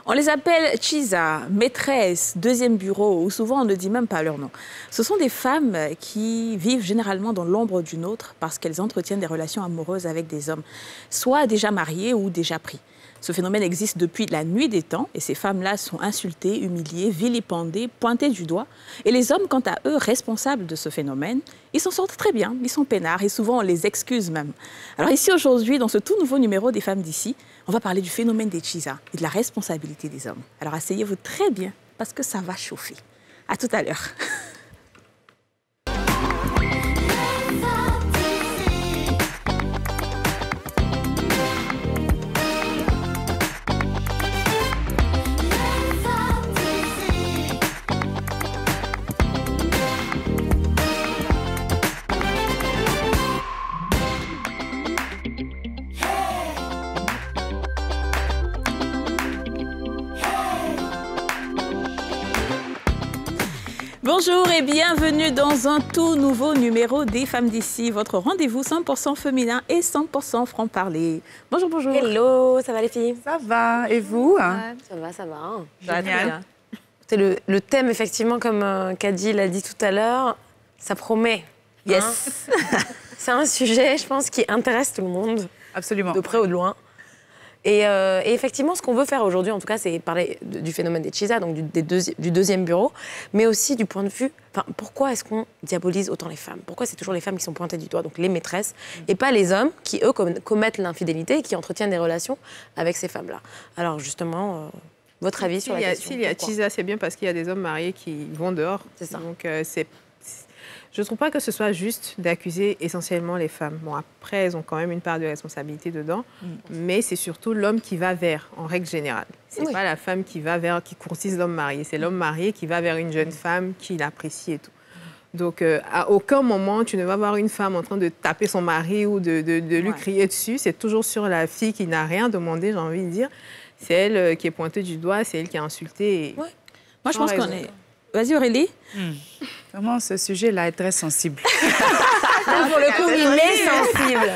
On les appelle Chisa, maîtresse, deuxième bureau, ou souvent on ne dit même pas leur nom. Ce sont des femmes qui vivent généralement dans l'ombre d'une autre parce qu'elles entretiennent des relations amoureuses avec des hommes, soit déjà mariés ou déjà pris. Ce phénomène existe depuis la nuit des temps et ces femmes-là sont insultées, humiliées, vilipendées, pointées du doigt. Et les hommes, quant à eux, responsables de ce phénomène, ils s'en sortent très bien, ils sont peinards et souvent on les excuse même. Alors ici aujourd'hui, dans ce tout nouveau numéro des femmes d'ici, on va parler du phénomène des Chisa et de la responsabilité des hommes. Alors asseyez-vous très bien parce que ça va chauffer. À tout à l'heure. Bonjour et bienvenue dans un tout nouveau numéro des Femmes d'ici, votre rendez-vous 100% féminin et 100% franc-parler. Bonjour, bonjour. Hello, ça va les filles? Ça va, et vous? Ça va, ça va. Génial. C'est le thème, effectivement, comme Kadi l'a dit tout à l'heure, ça promet. Yes. C'est un sujet, je pense, qui intéresse tout le monde. Absolument. De près ou de loin. Et effectivement, ce qu'on veut faire aujourd'hui, en tout cas, c'est parler du phénomène des Chisa, donc du deuxième bureau, mais aussi du point de vue, pourquoi est-ce qu'on diabolise autant les femmes? Pourquoi c'est toujours les femmes qui sont pointées du doigt, donc les maîtresses, et pas les hommes qui, eux, commettent l'infidélité et qui entretiennent des relations avec ces femmes-là? Alors justement, votre avis sur la question? S'il y a Chisa, c'est bien parce qu'il y a des hommes mariés qui vont dehors. C'est ça. Donc, je ne trouve pas que ce soit juste d'accuser essentiellement les femmes. Bon, après, elles ont quand même une part de responsabilité dedans, mais c'est surtout l'homme qui va vers, en règle générale. C'est pas la femme qui va vers, qui courtise l'homme marié. C'est l'homme marié qui va vers une jeune femme qui l'apprécie et tout. Donc, à aucun moment, tu ne vas voir une femme en train de taper son mari ou de lui crier dessus. C'est toujours sur la fille qui n'a rien demandé, j'ai envie de dire. C'est elle qui est pointée du doigt, c'est elle qui a insulté. Et... Moi, je pense qu'on est... Vas-y, Aurélie. Vraiment, ce sujet-là est très sensible. Pour le coup, il est sensible.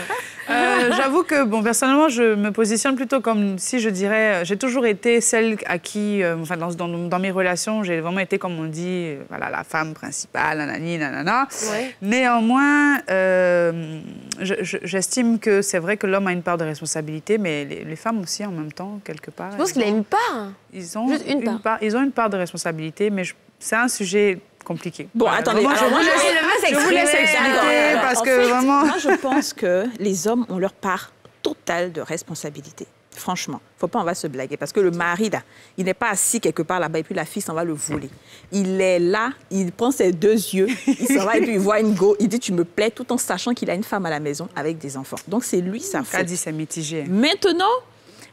J'avoue que, bon, personnellement, je me positionne plutôt comme si je dirais... J'ai toujours été celle à qui, enfin, dans mes relations, j'ai vraiment été, comme on dit, voilà, la femme principale, nanani, nanana. Ouais. Néanmoins, j'estime que c'est vrai que l'homme a une part de responsabilité, mais les femmes aussi, en même temps, quelque part. Je pense qu'il a une part. Ils ont Juste une part. Ils ont une part de responsabilité, mais c'est un sujet compliqué. Bon, Voilà. attendez. Vraiment, Alors, moi, je vous laisse expliquer parce que vraiment... Moi, je pense que les hommes ont leur part totale de responsabilité. Franchement, faut pas, on va se blaguer. Parce que le mari, là, il n'est pas assis quelque part là-bas et puis la fille s'en va le voler. Il est là, il prend ses deux yeux, il s'en va et puis il voit une go, il dit « tu me plais » tout en sachant qu'il a une femme à la maison avec des enfants. Donc, c'est lui sa faute. Kadi, c'est mitigé. Maintenant,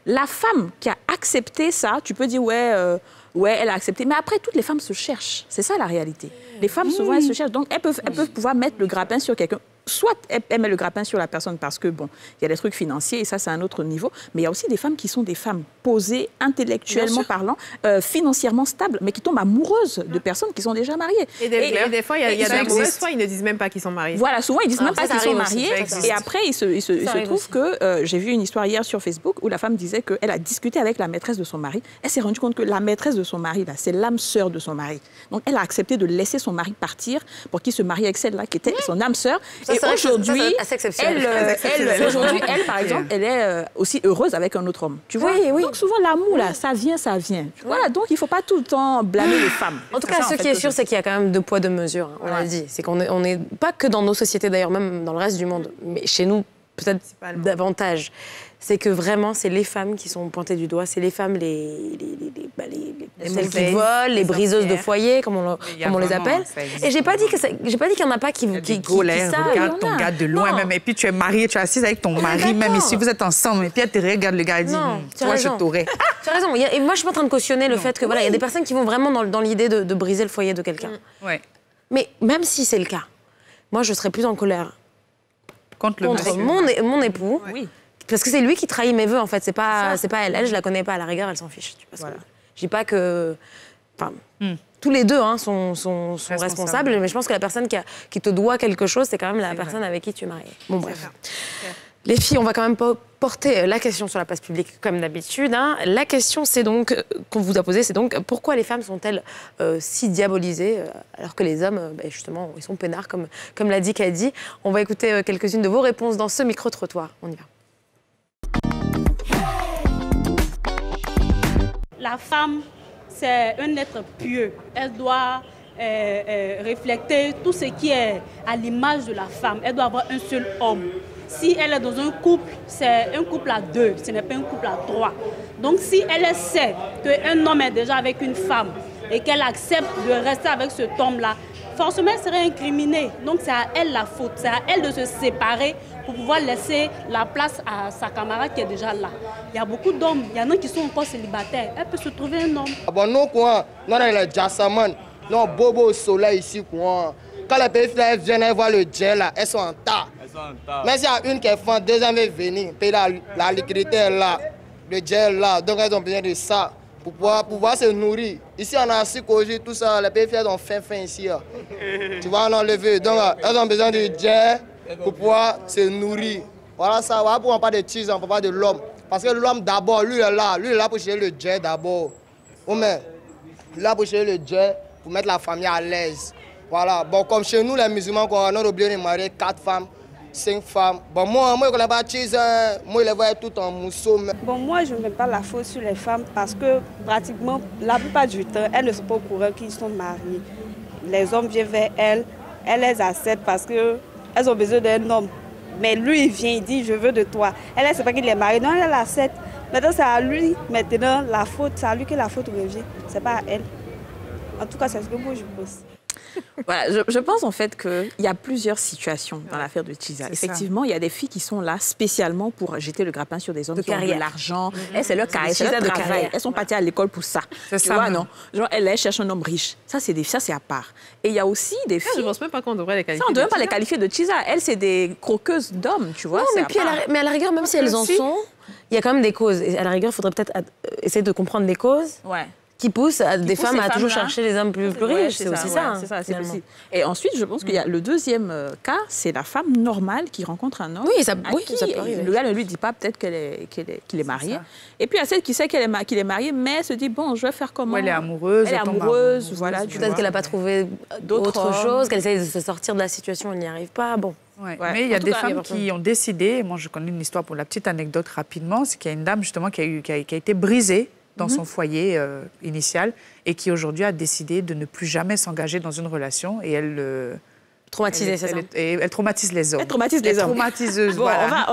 la femme qui a accepté ça, tu peux dire « ouais, elle a accepté ». Mais après, toutes les femmes se cherchent. C'est ça la réalité. Les femmes, souvent, elles se cherchent. Donc, elles peuvent pouvoir mettre le grappin sur quelqu'un. Soit elle met le grappin sur la personne parce que, bon, il y a des trucs financiers et ça, c'est un autre niveau. Mais il y a aussi des femmes qui sont des femmes posées, intellectuellement parlant, financièrement stables, mais qui tombent amoureuses de personnes qui sont déjà mariées. Et des fois, il y a de la mauvaise foi, ils ne disent même pas qu'ils sont mariés. Voilà, souvent, ils disent même pas ça qu'ils sont arrive aussi, mariés. ça existe. Et après, il se trouve que j'ai vu une histoire hier sur Facebook où la femme disait qu'elle a discuté avec la maîtresse de son mari. Elle s'est rendue compte que la maîtresse de son mari, là, c'est l'âme sœur de son mari. Donc, elle a accepté de laisser son mari partir pour qu'il se marie avec celle-là qui était son âme sœur. Ça, Et c'est aujourd'hui, assez exceptionnel. aujourd'hui, elle, par exemple, elle est aussi heureuse avec un autre homme. Tu vois? Oui. Donc, souvent, l'amour, là, ça vient, ça vient. Voilà, donc, il ne faut pas tout le temps blâmer les femmes. En tout cas, ce qui est sûr, c'est qu'il y a quand même deux poids, deux mesures. On l'a dit. C'est qu'on n'est pas que dans nos sociétés, d'ailleurs, même dans le reste du monde, mais chez nous, peut-être davantage. C'est que vraiment, c'est les femmes qui sont pointées du doigt, c'est les femmes celles qui volent, les briseuses de foyer, comme on les appelle. Et j'ai pas dit qu'il y en a pas qui savent. Regarde ton gars de loin même, et puis tu es mariée, tu es assise avec ton mari même ici, vous êtes ensemble, et puis elle te regarde, le gars il dit, toi je t'aurais. Tu as raison. Et moi, je suis pas en train de cautionner le fait que voilà, il y a des personnes qui vont vraiment dans l'idée de briser le foyer de quelqu'un. Ouais. Mais même si c'est le cas, moi, je serais plus en colère Contre mon époux. Oui. Parce que c'est lui qui trahit mes vœux, en fait. C'est pas elle. Elle, je la connais pas. À la rigueur, elle s'en fiche. Voilà. Je dis pas que... Enfin, tous les deux sont responsables, mais je pense que la personne qui te doit quelque chose, c'est quand même la personne avec qui tu es marié. Bon, bref. Les filles, on va quand même porter la question sur la place publique comme d'habitude. Hein. La question qu'on vous a posée, c'est donc pourquoi les femmes sont-elles si diabolisées alors que les hommes, justement, ils sont peinards comme l'a dit Kadi. On va écouter quelques-unes de vos réponses dans ce micro-trottoir. On y va. La femme, c'est un être pieux. Elle doit refléter tout ce qui est à l'image de la femme. Elle doit avoir un seul homme. Si elle est dans un couple, c'est un couple à 2, ce n'est pas un couple à 3. Donc si elle sait qu'un homme est déjà avec une femme et qu'elle accepte de rester avec cet homme-là, forcément elle serait incriminée. Donc c'est à elle la faute, c'est à elle de se séparer pour pouvoir laisser la place à sa camarade qui est déjà là. Il y a beaucoup d'hommes, il y en a qui sont encore célibataires. Elle peut se trouver un homme. Bon, nous, quoi, nous, on a le Jassaman, nous, on bobo au soleil ici, quoi. Quand les pays viennent voir le gel, là, elles sont en tas. Mais s'il y a une qui est fan, deuxième veut venir, payer la liquidité est là, le gel là, donc elles ont besoin de ça pour pouvoir se nourrir. Ici, on a Sikoji, tout ça, les pays ont fin ici. Là. Tu vois, on a enlevé. Donc, elles ont besoin de gel pour pouvoir se nourrir. Voilà ça, voilà pourquoi on parle de cheese, on parle pas de l'homme. Parce que l'homme d'abord, lui est là pour chercher le gel d'abord. Oh, mais, il est là pour chercher le gel, pour mettre la famille à l'aise. Voilà, bon, comme chez nous, les musulmans, on a oublié de marier 4 femmes, 5 femmes. Bon, moi, je ne connais pas cheese, moi, je les vois tout en mousseau. Bon, moi, je ne mets pas la faute sur les femmes parce que pratiquement, la plupart du temps, elles ne sont pas au courant qu'ils sont mariés. Les hommes viennent vers elles, elles les acceptent parce qu'elles ont besoin d'un homme. Mais lui, il vient, il dit, je veux de toi. Elle ne sait pas qu'il est marié, non, elle l'accepte. Maintenant, c'est à lui, maintenant, la faute, c'est à lui que la faute revient. Ce n'est pas à elle. En tout cas, c'est ce que moi, je pense. Voilà, je pense en fait qu'il y a plusieurs situations dans l'affaire de Chiza. Effectivement, il y a des filles qui sont là spécialement pour jeter le grappin sur des hommes qui ont de l'argent. C'est leur carrière, c'est leur travail. Elles sont parties à l'école pour ça. C'est tu ça. vois, non? Genre, elles cherchent un homme riche. Ça, c'est à part. Et il y a aussi des filles... Je ne pense même pas qu'on devrait les qualifier. Ça, on ne devrait pas les qualifier de Chiza. Elles, c'est des croqueuses d'hommes, tu vois. Non, mais, puis à la rigueur, même si elles en sont, il y a quand même des causes. Et à la rigueur, il faudrait peut-être essayer de comprendre des causes. Ouais. Qui poussent des femmes à toujours chercher les hommes plus riches. C'est aussi ça. C'est ça, c'est possible. Et ensuite, je pense qu'il y a le deuxième cas, c'est la femme normale qui rencontre un homme. Oui, ça peut arriver. Le gars ne lui dit pas peut-être qu'il est marié. Et puis, il y a celle qui sait qu'il est marié, mais elle se dit, bon, je vais faire comment? Elle est amoureuse. Elle est amoureuse, voilà. Peut-être qu'elle n'a pas trouvé autre chose, qu'elle essaie de se sortir de la situation, elle n'y arrive pas. Bon. Ouais. Mais il y a des femmes qui ont décidé, moi je connais une histoire pour la petite anecdote rapidement, c'est qu'il y a une dame justement qui a été brisée dans son foyer initial et qui aujourd'hui a décidé de ne plus jamais s'engager dans une relation et elle... Traumatisée, c'est ça. Elle traumatise les hommes. Elle traumatise les hommes. Traumatiseuse, bon, voilà.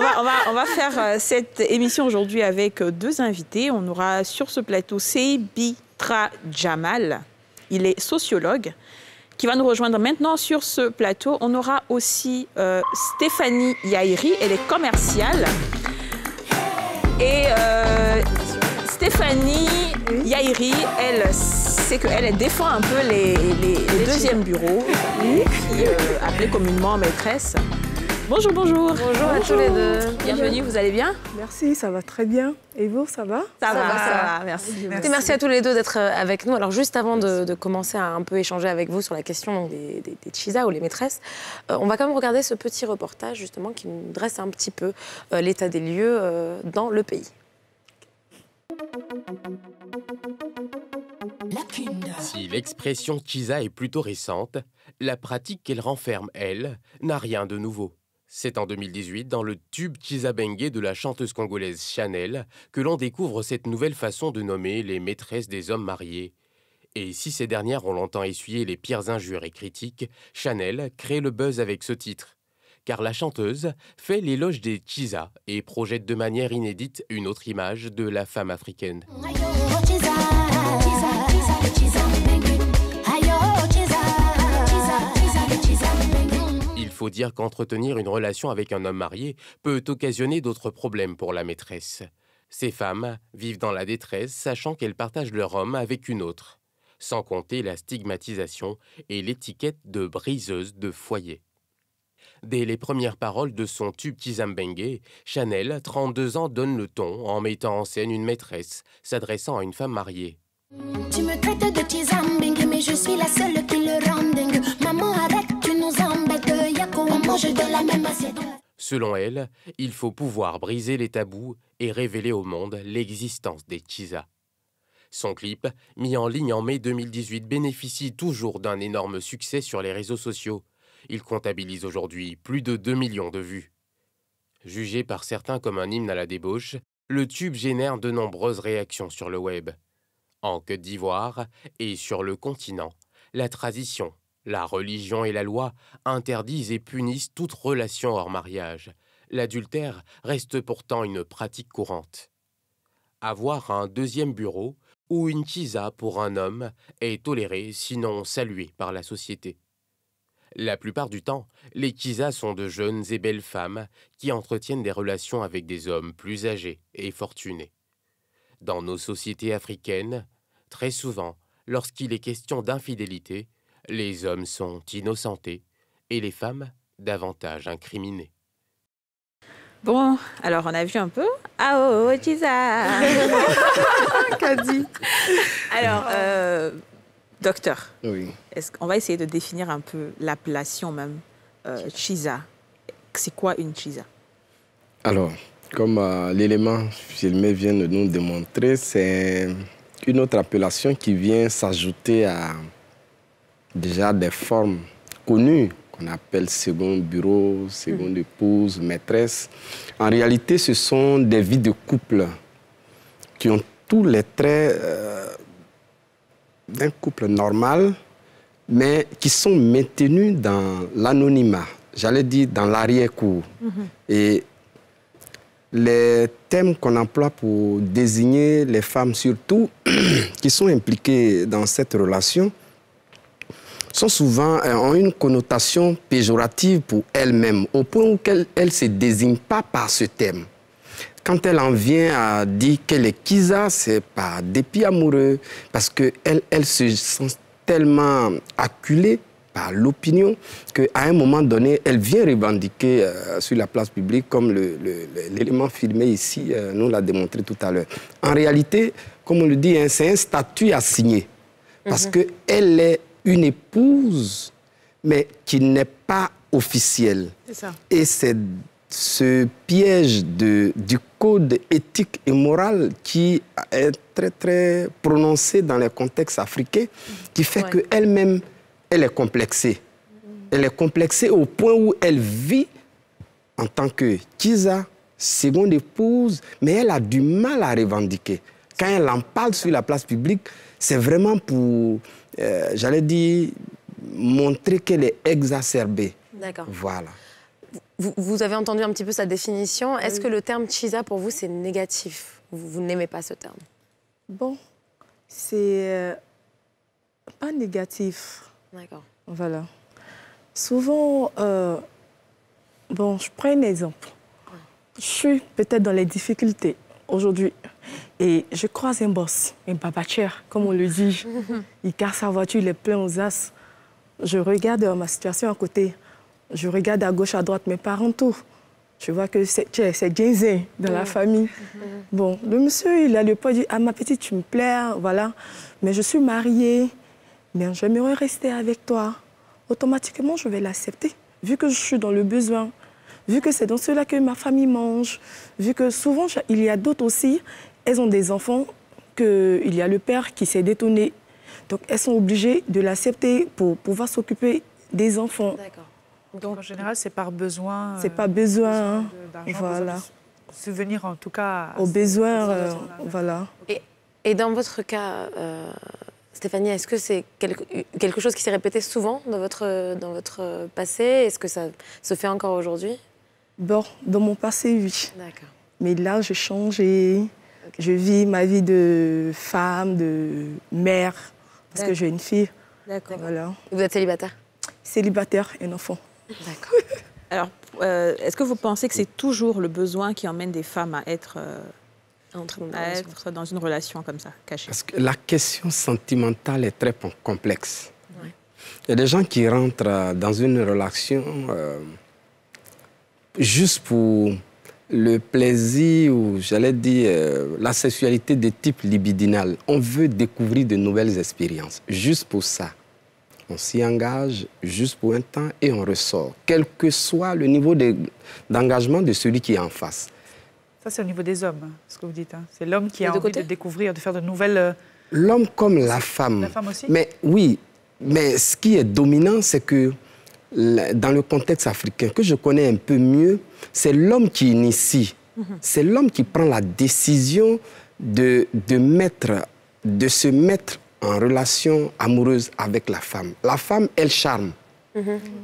on va faire cette émission aujourd'hui avec 2 invités. On aura sur ce plateau Sebitra Jamal. Il est sociologue qui va nous rejoindre maintenant sur ce plateau. On aura aussi Stéphanie Yairi, elle est commerciale. Et Stéphanie Yairi, elle défend un peu les deuxièmes bureaux, appelés communément maîtresses. Bonjour, bonjour. Bonjour à tous les deux. Bienvenue, vous allez bien? Merci, ça va très bien. Et vous, ça va? Ça va, merci. Merci à tous les deux d'être avec nous. Alors, juste avant de commencer à un peu échanger avec vous sur la question des Chiza ou les maîtresses, on va quand même regarder ce petit reportage, justement, qui nous dresse un petit peu l'état des lieux dans le pays. Si l'expression Chiza est plutôt récente, la pratique qu'elle renferme, elle, n'a rien de nouveau. C'est en 2018, dans le tube Chiza Bengue de la chanteuse congolaise Chanel, que l'on découvre cette nouvelle façon de nommer les maîtresses des hommes mariés. Et si ces dernières ont longtemps essuyé les pires injures et critiques, Chanel crée le buzz avec ce titre. Car la chanteuse fait l'éloge des Chiza et projette de manière inédite une autre image de la femme africaine. Il faut dire qu'entretenir une relation avec un homme marié peut occasionner d'autres problèmes pour la maîtresse. Ces femmes vivent dans la détresse, sachant qu'elles partagent leur homme avec une autre, sans compter la stigmatisation et l'étiquette de briseuse de foyer. Dès les premières paroles de son tube Tizambengue, Chanel, 32 ans, donne le ton en mettant en scène une maîtresse s'adressant à une femme mariée. Tu me traites de Tizambengue, mais je suis la seule qui le rend dingue. Maman, arrête, tu nous embêtes, Yako, on mange de la même assiette. Selon elle, il faut pouvoir briser les tabous et révéler au monde l'existence des Chiza. Son clip, mis en ligne en mai 2018, bénéficie toujours d'un énorme succès sur les réseaux sociaux. Il comptabilise aujourd'hui plus de 2 millions de vues. Jugé par certains comme un hymne à la débauche, le tube génère de nombreuses réactions sur le web. En Côte d'Ivoire et sur le continent, la tradition, la religion et la loi interdisent et punissent toute relation hors mariage. L'adultère reste pourtant une pratique courante. Avoir un deuxième bureau ou une chiza pour un homme est toléré, sinon salué par la société. La plupart du temps, les chizas sont de jeunes et belles femmes qui entretiennent des relations avec des hommes plus âgés et fortunés. Dans nos sociétés africaines, très souvent, lorsqu'il est question d'infidélité, les hommes sont innocentés et les femmes davantage incriminées. Bon, alors on a vu un peu. Ah oh, Chiza Qu'a dit? Alors, docteur, Oui. on va essayer de définir un peu l'appellation même Chiza. C'est quoi une Chiza? Alors, comme l'élément filmé vient de nous démontrer, c'est une autre appellation qui vient s'ajouter à déjà des formes connues qu'on appelle second bureau, seconde épouse, maîtresse. En réalité, ce sont des vies de couple qui ont tous les traits d'un couple normal, mais qui sont maintenus dans l'anonymat, j'allais dire dans l'arrière-cour. Et les termes qu'on emploie pour désigner les femmes, surtout, qui sont impliquées dans cette relation, sont souvent, ont une connotation péjorative pour elles-mêmes, au point où elles ne se désignent pas par ce terme. Quand elle en vient à dire qu'elle est Chiza, c'est par dépit amoureux, parce qu'elle se sent tellement acculée par l'opinion qu'à un moment donné, elle vient revendiquer sur la place publique, comme l'élément filmé ici nous l'a démontré tout à l'heure. En réalité, comme on le dit, hein, c'est un statut à signer, parce qu'elle est une épouse, mais qui n'est pas officielle. C'est ça. Et c'est ce piège du code éthique et moral qui est très, très prononcé dans les contextes africains, qui fait qu'elle-même, elle est complexée. Elle est complexée au point où elle vit en tant que Chiza, seconde épouse, mais elle a du mal à revendiquer. Quand elle en parle sur la place publique, c'est vraiment pour, j'allais dire, montrer qu'elle est exacerbée. D'accord. Voilà. Vous avez entendu un petit peu sa définition. Est-ce que le terme Chiza, pour vous, c'est négatif? Vous n'aimez pas ce terme? Bon, c'est pas négatif. D'accord. Voilà. Souvent, bon, je prends un exemple. Je suis peut-être dans les difficultés aujourd'hui et je croise un boss, un babatière, comme on le dit. Il casse sa voiture, il est plein aux as. Je regarde ma situation à côté. Je regarde à gauche, à droite mes parents, tout. Je vois que c'est Jay-Z dans la famille. Bon, le monsieur, il a le poids, il dit, ah, ma petite, tu me plais, voilà. Mais je suis mariée, mais j'aimerais rester avec toi. Automatiquement, je vais l'accepter, vu que je suis dans le besoin, vu que c'est dans cela que ma famille mange, vu que souvent, il y a d'autres aussi, elles ont des enfants, il y a le père qui s'est détourné. Donc, elles sont obligées de l'accepter pour pouvoir s'occuper des enfants. D'accord. Donc, en général, c'est par besoin. C'est pas besoin, voilà. Subvenir en tout cas aux besoins, voilà. Et dans votre cas, Stéphanie, est-ce que c'est quelque chose qui s'est répété souvent dans votre passé? Est-ce que ça se fait encore aujourd'hui? Bon, dans mon passé, oui. D'accord. Mais là, j'ai changé. Okay. Je vis ma vie de femme, de mère, parce que j'ai une fille. D'accord. Voilà. Vous êtes célibataire? Célibataire et un enfant. D'accord. Alors, est-ce que vous pensez que c'est toujours le besoin qui emmène des femmes à être dans une relation comme ça, cachée? Parce que la question sentimentale est très complexe. Ouais. Il y a des gens qui rentrent dans une relation juste pour le plaisir ou, j'allais dire, la sexualité de type libidinal. On veut découvrir de nouvelles expériences, juste pour ça. on s'y engage juste pour un temps et on ressort, quel que soit le niveau d'engagement de celui qui est en face. Ça, c'est au niveau des hommes, hein, ce que vous dites. Hein. C'est l'homme qui a envie de découvrir, de faire de nouvelles... L'homme comme la femme. La femme aussi? Mais oui, mais ce qui est dominant, c'est que dans le contexte africain, que je connais un peu mieux, c'est l'homme qui initie. C'est l'homme qui prend la décision de se mettre en relation amoureuse avec la femme. La femme, elle charme.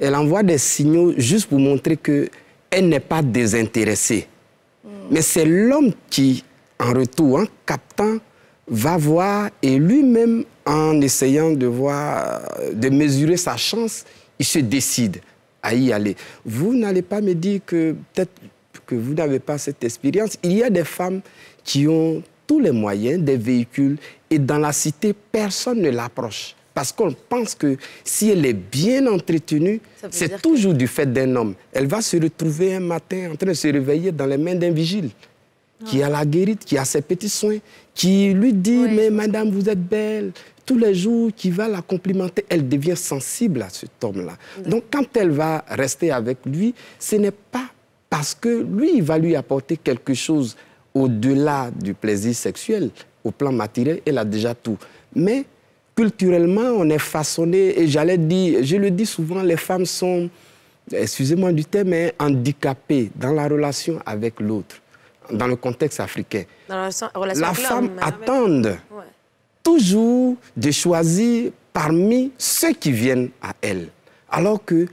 Elle envoie des signaux juste pour montrer qu'elle n'est pas désintéressée. Mais c'est l'homme qui, en retour, en captant, va voir et lui-même, en essayant de mesurer sa chance, il se décide à y aller. Vous n'allez pas me dire que peut-être que vous n'avez pas cette expérience. Il y a des femmes qui ont tous les moyens, des véhicules, et dans la cité, personne ne l'approche. Parce qu'on pense que si elle est bien entretenue, c'est toujours du fait d'un homme. Elle va se retrouver un matin en train de se réveiller dans les mains d'un vigile, qui a la guérite, qui a ses petits soins, qui lui dit « Mais madame, vous êtes belle ». Tous les jours, qui va la complimenter, elle devient sensible à cet homme-là. Donc, quand elle va rester avec lui, ce n'est pas parce que lui, il va lui apporter quelque chose au-delà du plaisir sexuel. Au plan matériel, elle a déjà tout. Mais culturellement, on est façonné, et je le dis souvent, les femmes sont, excusez-moi du terme, mais handicapées dans la relation avec l'autre, dans le contexte africain. Dans la relation la avec femme attend toujours de choisir parmi ceux qui viennent à elle. Alors que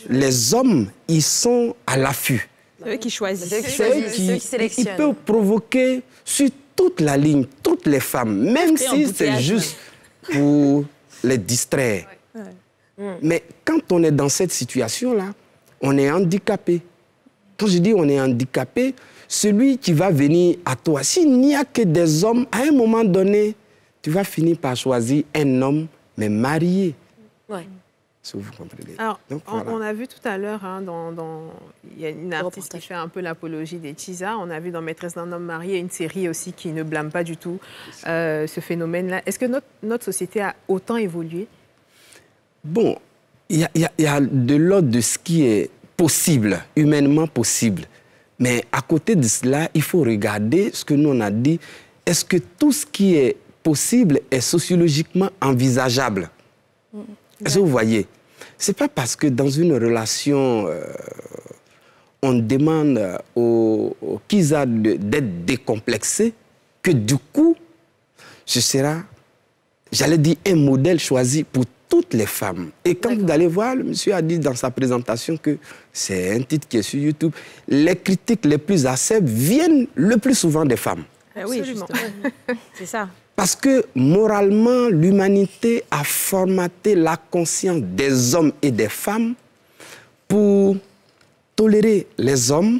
les hommes, ils sont à l'affût. C'est eux qui choisissent. C'est eux qui sélectionnent. Ils peuvent provoquer sur toute la ligne, toutes les femmes, même si c'est juste pour les distraire. Mais quand on est dans cette situation-là, on est handicapé. Quand je dis on est handicapé, celui qui va venir à toi, s'il n'y a que des hommes, à un moment donné, tu vas finir par choisir un homme, mais marié. Si vous comprenez. Alors, donc, voilà. on a vu tout à l'heure, hein, il y a une artiste qui fait un peu l'apologie des Tchisa. On a vu dans Maîtresse d'un homme marié une série aussi qui ne blâme pas du tout ce phénomène-là. Est-ce que notre société a autant évolué? Bon, il y a de l'ordre de ce qui est possible, humainement possible. Mais à côté de cela, il faut regarder ce que nous on a dit. Est-ce que tout ce qui est possible est sociologiquement envisageable? Est-ce que vous voyez? Ce n'est pas parce que dans une relation, on demande aux Kizza d'être décomplexés que du coup, ce sera, j'allais dire, un modèle choisi pour toutes les femmes. Et quand vous allez voir, le monsieur a dit dans sa présentation que c'est un titre qui est sur YouTube, les critiques les plus acerbes viennent le plus souvent des femmes. Oui, justement. C'est ça. Parce que moralement, l'humanité a formaté la conscience des hommes et des femmes pour tolérer les hommes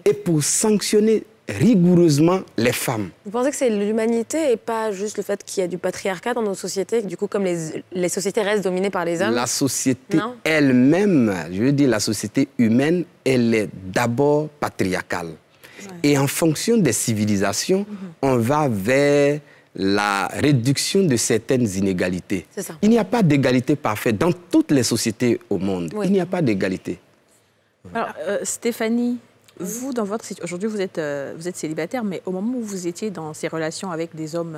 et pour sanctionner rigoureusement les femmes. Vous pensez que c'est l'humanité et pas juste le fait qu'il y a du patriarcat dans nos sociétés? Du coup, comme les sociétés restent dominées par les hommes? La société elle-même, je veux dire la société humaine, elle est d'abord patriarcale. Et en fonction des civilisations, on va vers la réduction de certaines inégalités. Il n'y a pas d'égalité parfaite dans toutes les sociétés au monde. Il n'y a pas d'égalité. Alors, Stéphanie, vous, dans votre situation, aujourd'hui, vous êtes célibataire, mais au moment où vous étiez dans ces relations avec des hommes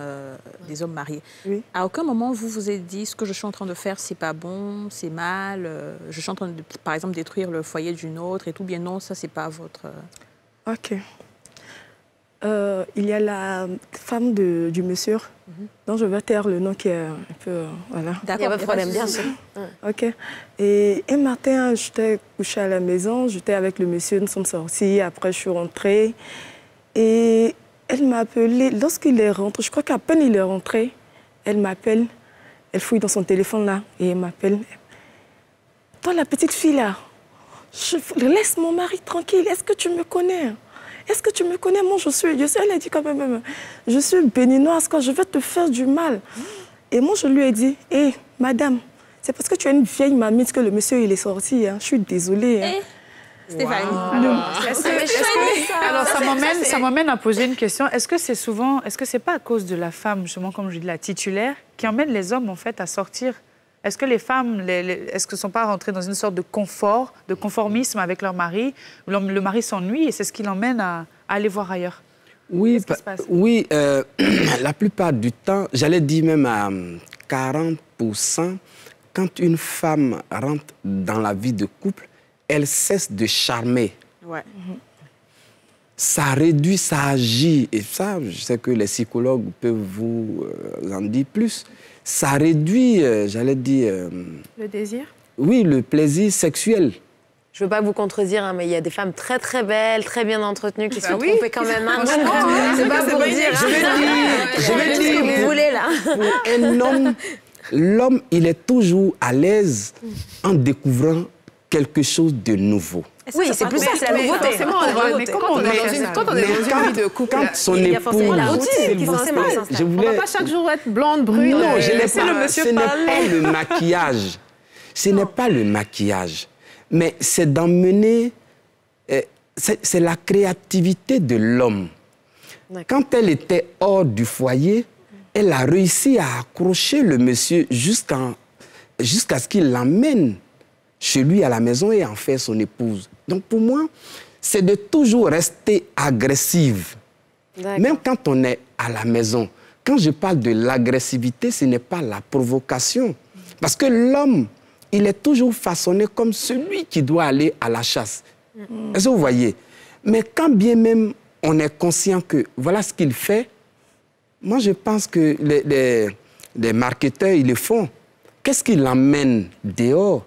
mariés, à aucun moment vous vous êtes dit ce que je suis en train de faire, c'est pas bon, c'est mal, je suis en train de, par exemple, détruire le foyer d'une autre et tout, bien non, ça, c'est pas votre... Ok. Il y a la femme du monsieur, dont je vais taire le nom qui est un peu... voilà. D'accord, il n'y a pas de problème, bien sûr. Ok. Et un matin, j'étais couchée à la maison, j'étais avec le monsieur, nous sommes sortis, après je suis rentrée. Et elle m'a appelée, lorsqu'il est rentré, je crois qu'à peine il est rentré, elle m'appelle, elle fouille dans son téléphone là, et elle m'appelle. Toi, la petite fille là, laisse mon mari tranquille, est-ce que tu me connais? Est-ce que tu me connais? Moi, elle a dit quand même, je suis béninoise, quand je vais te faire du mal. Et moi, je lui ai dit, hé, madame, c'est parce que tu es une vieille mamite que le monsieur, il est sorti. Hein. Je suis désolée. Hein. Stéphanie. Alors, ça m'amène à poser une question. Est-ce que c'est pas à cause de la femme, justement, comme je dis, la titulaire, qui emmène les hommes, en fait, à sortir? Est-ce que les femmes, est-ce qu'elles ne sont pas rentrées dans une sorte de confort, de conformisme avec leur mari? Le mari s'ennuie et c'est ce qui l'emmène à aller voir ailleurs. Oui, oui, la plupart du temps, j'allais dire même à 40%, quand une femme rentre dans la vie de couple, elle cesse de charmer. Ouais. Ça réduit, ça agit. Et ça, je sais que les psychologues peuvent vous en dire plus. Ça réduit, j'allais dire... Le désir? Oui, le plaisir sexuel. Je veux pas vous contredire, hein, mais il y a des femmes très très belles, très bien entretenues qui se sont oui. trompées quand même. Hein. C'est pas pour dire. Je vais dire, ce que vous voulez là. Pour un homme, l'homme, il est toujours à l'aise en découvrant quelque chose de nouveau. Oui, c'est plus ça, c'est la nouveauté. Mais quand on est dans une vie de couple, quand son il y a forcément la épouse, routine qui forcément je On voulais... va pas chaque jour être blonde, brune. Non, ce monsieur n'est parler. pas le maquillage. Ce n'est pas le maquillage. Mais c'est d'emmener... c'est la créativité de l'homme. Quand elle était hors du foyer, elle a réussi à accrocher le monsieur jusqu'à ce qu'il l'emmène chez lui à la maison et en faire son épouse. Donc pour moi, c'est de toujours rester agressive. Même quand on est à la maison. Quand je parle de l'agressivité, ce n'est pas la provocation. Parce que l'homme, il est toujours façonné comme celui qui doit aller à la chasse. Est-ce que vous voyez? Mais quand bien même on est conscient que voilà ce qu'il fait, moi je pense que les marketeurs, ils le font. Qu'est-ce qui l'emmène dehors?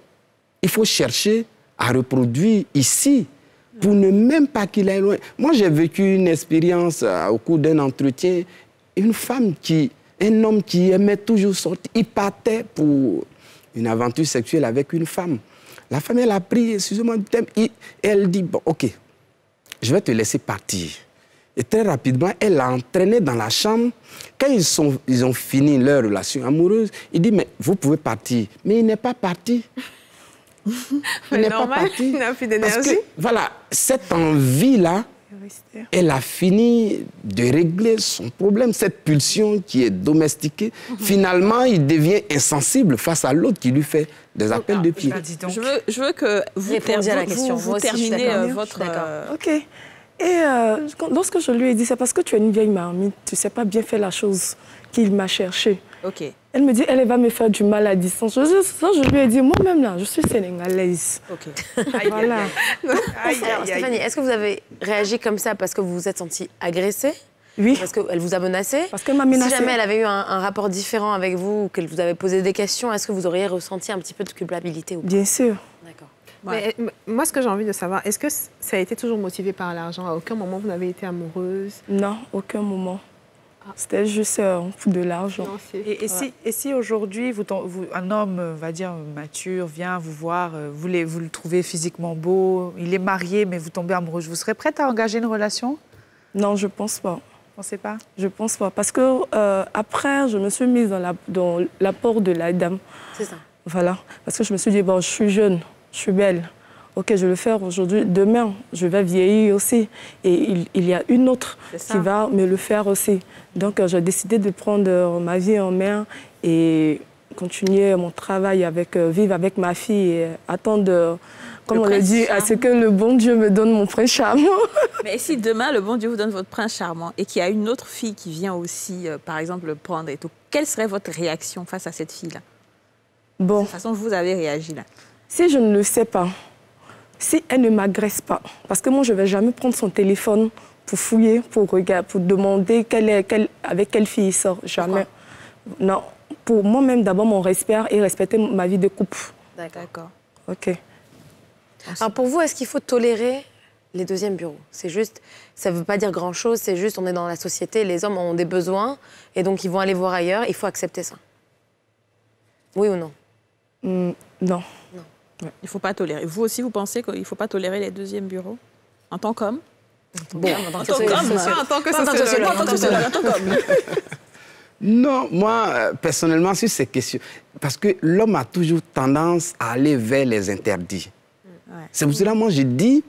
Il faut chercher à reproduire ici pour ne même pas qu'il aille loin. Moi, j'ai vécu une expérience au cours d'un entretien. Un homme qui aimait toujours sortir, il partait pour une aventure sexuelle avec une femme. La femme, elle a pris, excusez-moi du thème, et elle dit, bon, OK, je vais te laisser partir. Et très rapidement, elle l'a entraîné dans la chambre. Quand ils ont fini leur relation amoureuse, il dit, mais vous pouvez partir. Mais il n'est pas parti. Il n'est pas parti. Il n'a plus d'énergie. Parce que, voilà, cette envie-là, elle a fini de régler son problème, cette pulsion qui est domestiquée. Finalement, il devient insensible face à l'autre qui lui fait des appels de pied. Je veux que vous répondiez à la question. Vous terminez votre... OK. Et lorsque je lui ai dit, c'est parce que tu es une vieille marmite, tu ne sais pas bien faire la chose qu'il m'a cherché. OK. Elle me dit, elle va me faire du mal à distance. Je lui ai dit, moi-même, là, je suis sénégalaise. OK. Voilà. Alors, Stéphanie, est-ce que vous avez réagi comme ça parce que vous vous êtes sentie agressée? Oui. Parce qu'elle vous a menacé? Parce qu'elle m'a menacée. Si jamais elle avait eu un rapport différent avec vous ou qu'elle vous avait posé des questions, est-ce que vous auriez ressenti un petit peu de culpabilité ou pas? Bien sûr. D'accord. Ouais. Mais, moi, ce que j'ai envie de savoir, est-ce que ça a été toujours motivé par l'argent? À aucun moment, vous n'avez été amoureuse? Non, aucun moment. C'était juste de l'argent. Et si aujourd'hui, un homme, on va dire, mature, vient vous voir, vous le trouvez physiquement beau, il est marié, mais vous tombez amoureuse, vous serez prête à engager une relation? Non, je ne pense pas. Vous ne pensez pas? Je ne pense pas. Parce que après, je me suis mise dans l'apport de la dame. C'est ça. Voilà. Parce que je me suis dit, bon, je suis jeune, je suis belle. OK, je vais le faire aujourd'hui. Demain, je vais vieillir aussi. Et il y a une autre qui va me le faire aussi. Donc, j'ai décidé de prendre ma vie en main et continuer mon travail, vivre avec ma fille et attendre, comme on le dit, à ce que le bon Dieu me donne mon prince charmant. Mais si demain, le bon Dieu vous donne votre prince charmant et qu'il y a une autre fille qui vient aussi, par exemple, le prendre et tout, quelle serait votre réaction face à cette fille-là? Bon. De toute façon, vous avez réagi là. Si je ne le sais pas, si elle ne m'agresse pas, parce que moi, je ne vais jamais prendre son téléphone pour fouiller, pour demander avec quelle fille il sort. Jamais. Pourquoi? Non. Pour moi-même, d'abord, mon respect et respecter ma vie de couple. D'accord. OK. Alors, pour vous, est-ce qu'il faut tolérer les deuxièmes bureaux? C'est juste, ça ne veut pas dire grand-chose, c'est juste, on est dans la société, les hommes ont des besoins, et donc ils vont aller voir ailleurs, il faut accepter ça. Oui ou non? Non. Il ne faut pas tolérer. Vous aussi, vous pensez qu'il ne faut pas tolérer les deuxièmes bureaux? En tant qu'homme? Bon, en tant que sociologue. Non, moi, personnellement, sur ces questions, parce que l'homme a toujours tendance à aller vers les interdits. Ouais. C'est pour cela, moi, je dis,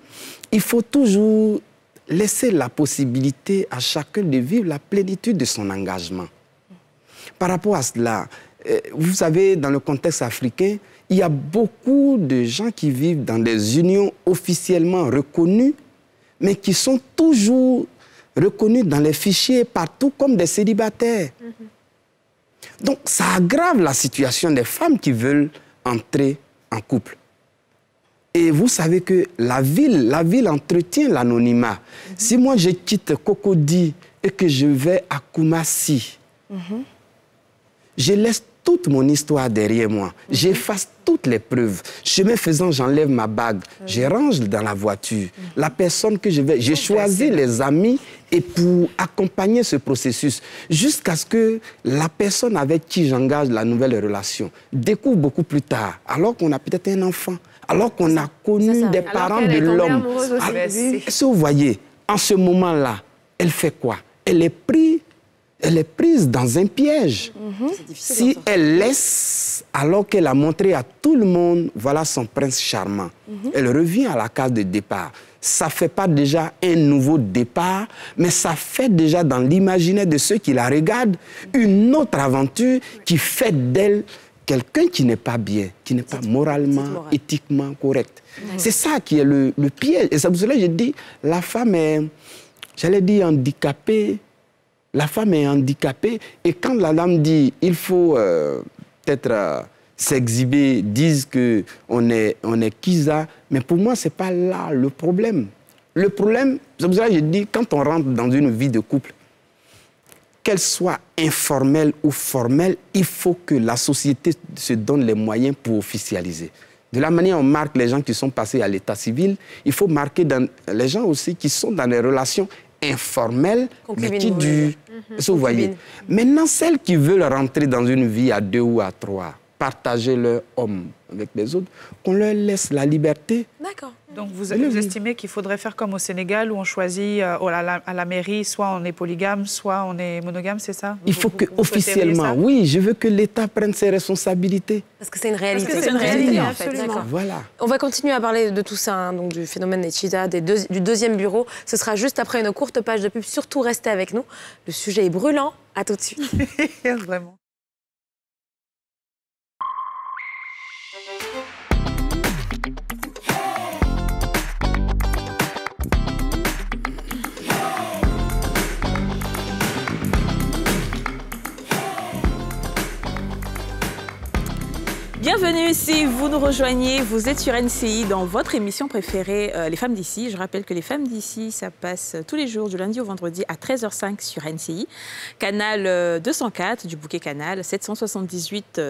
il faut toujours laisser la possibilité à chacun de vivre la plénitude de son engagement. Par rapport à cela, vous savez, dans le contexte africain, il y a beaucoup de gens qui vivent dans des unions officiellement reconnues, mais qui sont toujours reconnus dans les fichiers partout comme des célibataires. Donc, ça aggrave la situation des femmes qui veulent entrer en couple. Et vous savez que la ville entretient l'anonymat. Si moi, je quitte Cocody et que je vais à Koumassi, je laisse toute mon histoire derrière moi. J'efface toutes les preuves. Chemin faisant, j'enlève ma bague. Je range dans la voiture. La personne que je vais... J'ai choisi les amis et pour accompagner ce processus jusqu'à ce que la personne avec qui j'engage la nouvelle relation découvre beaucoup plus tard, alors qu'on a peut-être un enfant, alors qu'on a connu des parents de l'homme. Est-ce que vous voyez, en ce moment-là, elle fait quoi? Elle est prise dans un piège. Si elle laisse, alors qu'elle a montré à tout le monde, voilà son prince charmant, elle revient à la case de départ. Ça ne fait pas déjà un nouveau départ, mais ça fait déjà dans l'imaginaire de ceux qui la regardent une autre aventure qui fait d'elle quelqu'un qui n'est pas bien, qui n'est pas moralement, éthiquement correct. C'est ça qui est le piège. Et c'est pour cela que je dis, la femme est, j'allais dire, handicapée. La femme est handicapée. Et quand la dame dit, il faut peut-être s'exhiber, disent qu'on est Kiza, mais pour moi, ce n'est pas là le problème. Le problème, c'est pour ça que je dis, quand on rentre dans une vie de couple, qu'elle soit informelle ou formelle, il faut que la société se donne les moyens pour officialiser. De la manière dont on marque les gens qui sont passés à l'état civil, il faut marquer les gens aussi qui sont dans des relations informelles, mais qui durent. Vous voyez. Maintenant, celles qui veulent rentrer dans une vie à 2 ou à 3, partager leur homme avec les autres, qu'on leur laisse la liberté. D'accord. Donc vous estimez qu'il faudrait faire comme au Sénégal où on choisit à la mairie, soit on est polygame, soit on est monogame, c'est ça? Il faut que officiellement, oui, je veux que l'État prenne ses responsabilités. Parce que c'est une réalité. C'est une réalité, en fait. Absolument. Voilà. On va continuer à parler de tout ça, hein, donc du phénomène des Chiza, du deuxième bureau. Ce sera juste après une courte page de pub. Surtout, restez avec nous. Le sujet est brûlant. À tout de suite. Vraiment. Bienvenue, si vous nous rejoignez, vous êtes sur NCI dans votre émission préférée, Les Femmes d'ici. Je rappelle que Les Femmes d'ici, ça passe tous les jours du lundi au vendredi à 13h05 sur NCI. Canal 204 du bouquet Canal, 778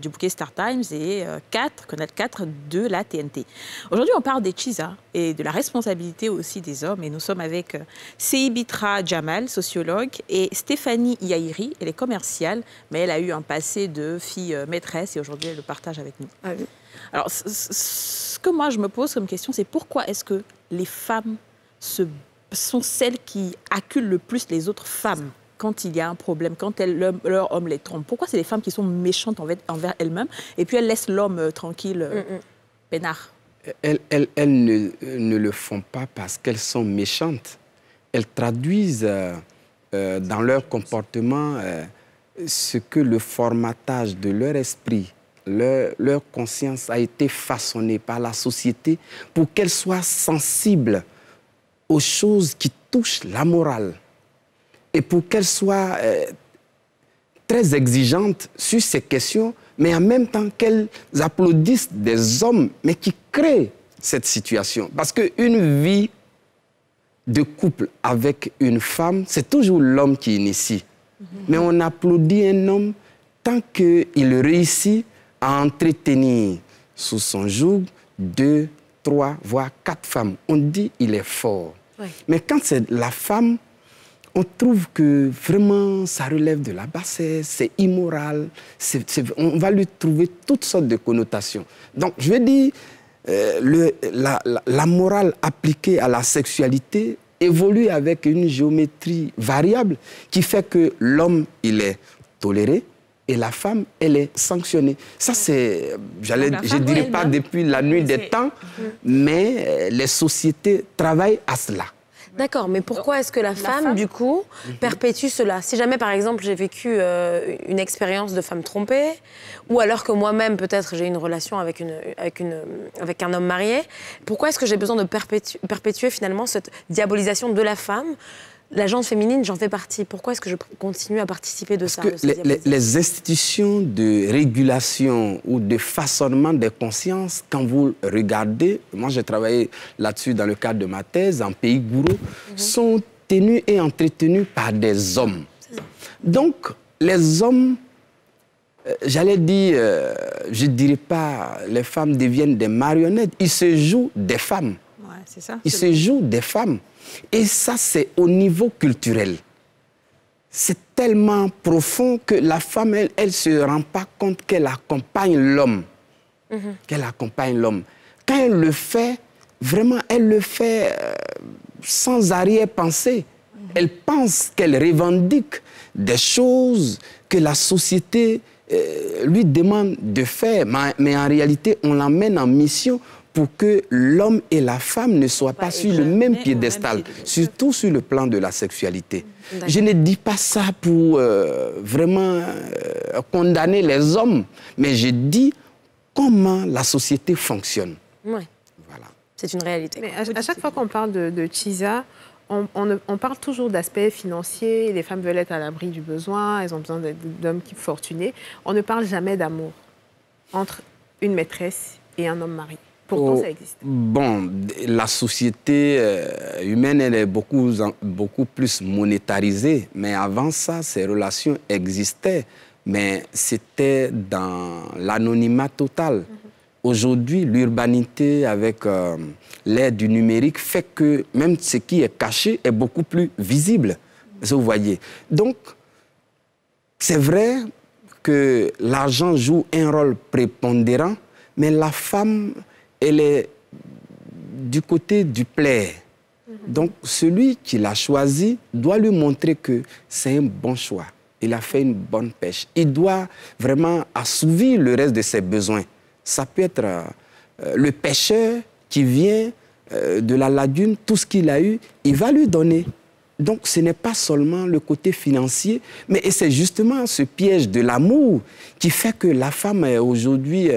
du bouquet Star Times et Canal 4 de la TNT. Aujourd'hui, on parle des Chiza et de la responsabilité aussi des hommes. Et nous sommes avec Seibitra Jamal, sociologue, et Stéphanie Yairi, elle est commerciale, mais elle a eu un passé de fille maîtresse et aujourd'hui elle le partage avec nous. Ah oui. Alors, ce que moi je me pose comme question, c'est pourquoi est-ce que les femmes sont celles qui acculent le plus les autres femmes quand il y a un problème, quand leur homme les trompe? Pourquoi c'est les femmes qui sont méchantes envers elles-mêmes et puis elles laissent l'homme tranquille, peinard? Elles ne le font pas parce qu'elles sont méchantes. Elles traduisent dans leur comportement ce que le formatage de leur esprit, leur conscience a été façonnée par la société pour qu'elles soient sensibles aux choses qui touchent la morale et pour qu'elles soient très exigeantes sur ces questions, mais en même temps qu'elles applaudissent des hommes, mais qui créent cette situation. Parce qu'une vie de couple avec une femme, c'est toujours l'homme qui initie. Mais on applaudit un homme tant qu'il réussit à entretenir sous son joug 2, 3, voire 4 femmes. On dit qu'il est fort. Oui. Mais quand c'est la femme, on trouve que vraiment ça relève de la bassesse, c'est immoral, on va lui trouver toutes sortes de connotations. Donc je veux dire, la morale appliquée à la sexualité évolue avec une géométrie variable qui fait que l'homme, il est toléré et la femme, elle est sanctionnée. Ça, c'est, je ne dirais pas depuis la nuit des temps, mais les sociétés travaillent à cela. D'accord, mais pourquoi est-ce que la femme, du coup, perpétue cela? Si jamais, par exemple, j'ai vécu une expérience de femme trompée, ou alors que moi-même, peut-être, j'ai une relation avec un homme marié, pourquoi est-ce que j'ai besoin de perpétuer finalement cette diabolisation de la femme? La gente féminine, j'en fais partie. Pourquoi est-ce que je continue à participer de ça? Parce que les institutions de régulation ou de façonnement des consciences, quand vous regardez, moi j'ai travaillé là-dessus dans le cadre de ma thèse, en pays gourou, sont tenues et entretenues par des hommes. Donc, les hommes, j'allais dire, je ne dirais pas, les femmes deviennent des marionnettes, ils se jouent des femmes. Ouais, c'est ça. Ils se jouent des femmes. Et ça, c'est au niveau culturel. C'est tellement profond que la femme, elle ne se rend pas compte qu'elle accompagne l'homme. Qu'elle accompagne l'homme. Quand elle le fait, vraiment, elle le fait sans arrière-pensée. Elle pense qu'elle revendique des choses que la société lui demande de faire. Mais en réalité, on l'emmène en mission pour que l'homme et la femme ne soient pas sur le même piédestal, surtout sur le plan de la sexualité. Je ne dis pas ça pour vraiment condamner les hommes, mais je dis comment la société fonctionne. Oui, voilà. C'est une réalité. Mais à chaque fois qu'on parle de Chiza, on parle toujours d'aspect financier, les femmes veulent être à l'abri du besoin, elles ont besoin d'hommes fortunés. On ne parle jamais d'amour entre une maîtresse et un homme marié. Pourtant, ça existe. Bon, la société humaine, elle est beaucoup plus monétarisée. Mais avant ça, ces relations existaient. Mais c'était dans l'anonymat total. Aujourd'hui, l'urbanité, avec l'ère du numérique, fait que même ce qui est caché est beaucoup plus visible. Vous voyez. Donc, c'est vrai que l'argent joue un rôle prépondérant, mais la femme, elle est du côté du plaire. Donc, celui qui l'a choisi doit lui montrer que c'est un bon choix. Il a fait une bonne pêche. Il doit vraiment assouvir le reste de ses besoins. Ça peut être le pêcheur qui vient de la lagune, tout ce qu'il a eu, il va lui donner. Donc, ce n'est pas seulement le côté financier, mais c'est justement ce piège de l'amour qui fait que la femme est aujourd'hui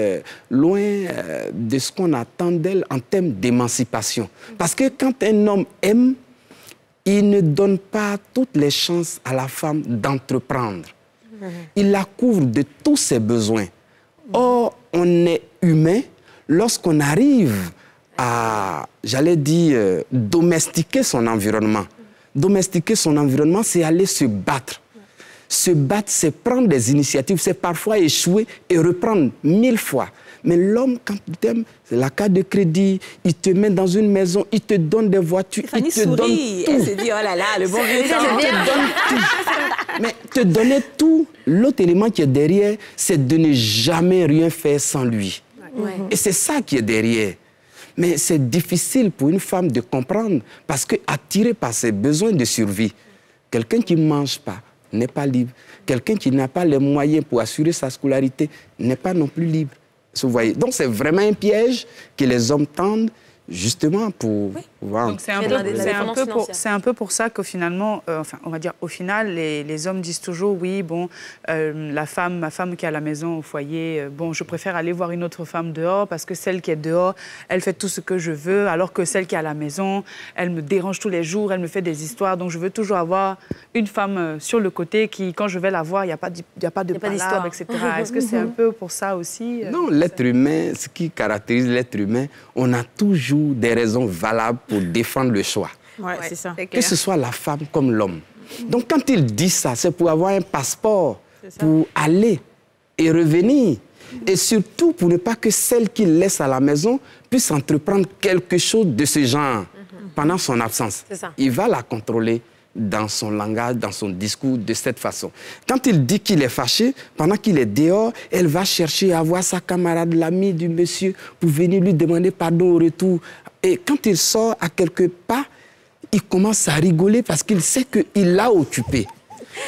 loin de ce qu'on attend d'elle en termes d'émancipation. Parce que quand un homme aime, il ne donne pas toutes les chances à la femme d'entreprendre. Il la couvre de tous ses besoins. Or, on est humain lorsqu'on arrive à, j'allais dire, domestiquer son environnement. Domestiquer son environnement, c'est aller se battre. Se battre, c'est prendre des initiatives, c'est parfois échouer et reprendre 1000 fois. Mais l'homme, quand il t'aime, c'est la carte de crédit, il te met dans une maison, il te donne des voitures, il te donne tout. Elle se dit, oh là là, le bon vieux temps. Il te donne tout. Mais te donner tout, l'autre élément qui est derrière, c'est de ne jamais rien faire sans lui. Ouais. Et c'est ça qui est derrière. Mais c'est difficile pour une femme de comprendre parce qu'attirée par ses besoins de survie, quelqu'un qui ne mange pas n'est pas libre. Quelqu'un qui n'a pas les moyens pour assurer sa scolarité n'est pas non plus libre. Vous voyez. Donc c'est vraiment un piège que les hommes tendent justement pour... Oui. Donc c'est un peu pour ça qu'au finalement, enfin, on va dire au final, les hommes disent toujours oui, bon, ma femme qui est à la maison au foyer, bon, je préfère aller voir une autre femme dehors parce que celle qui est dehors, elle fait tout ce que je veux, alors que celle qui est à la maison, elle me dérange tous les jours, elle me fait des histoires, donc je veux toujours avoir une femme sur le côté qui, quand je vais la voir, il n'y a pas de palabre, etc. Est-ce que c'est un peu pour ça aussi Non, l'être humain, ce qui caractérise l'être humain, on a toujours des raisons valables pour défendre le choix. Ouais, c'est ça. Que ce soit la femme comme l'homme. Donc quand il dit ça, c'est pour avoir un passeport, pour aller et revenir. Et surtout pour ne pas que celle qu'il laisse à la maison puisse entreprendre quelque chose de ce genre pendant son absence. Il va la contrôler dans son langage, dans son discours, de cette façon. Quand il dit qu'il est fâché, pendant qu'il est dehors, elle va chercher à voir sa camarade, l'ami du monsieur, pour venir lui demander pardon au retour. Et quand il sort à quelques pas, il commence à rigoler parce qu'il sait qu'il l'a occupé.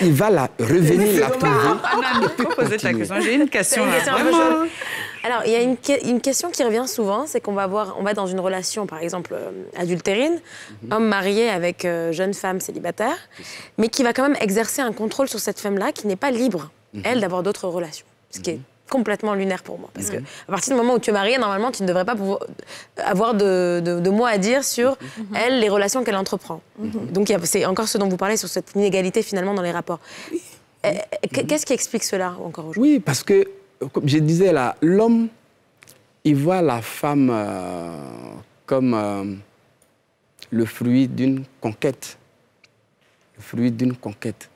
Il va revenir la trouver. Anna, poser ta question. J'ai une question là. Vraiment, Alors, il y a une question qui revient souvent, c'est qu'on va dans une relation, par exemple, adultérine, homme marié avec jeune femme célibataire, mais qui va quand même exercer un contrôle sur cette femme-là qui n'est pas libre, elle, d'avoir d'autres relations. Ce qui est complètement lunaire pour moi. Parce que à partir du moment où tu es marié, normalement, tu ne devrais pas pouvoir avoir de mots à dire sur, elle, les relations qu'elle entreprend. Donc, c'est encore ce dont vous parlez, sur cette inégalité, finalement, dans les rapports. Qu'est-ce qui explique cela, encore aujourd'hui? Oui, parce que, comme je disais là, l'homme, il voit la femme comme le fruit d'une conquête. Le fruit d'une conquête.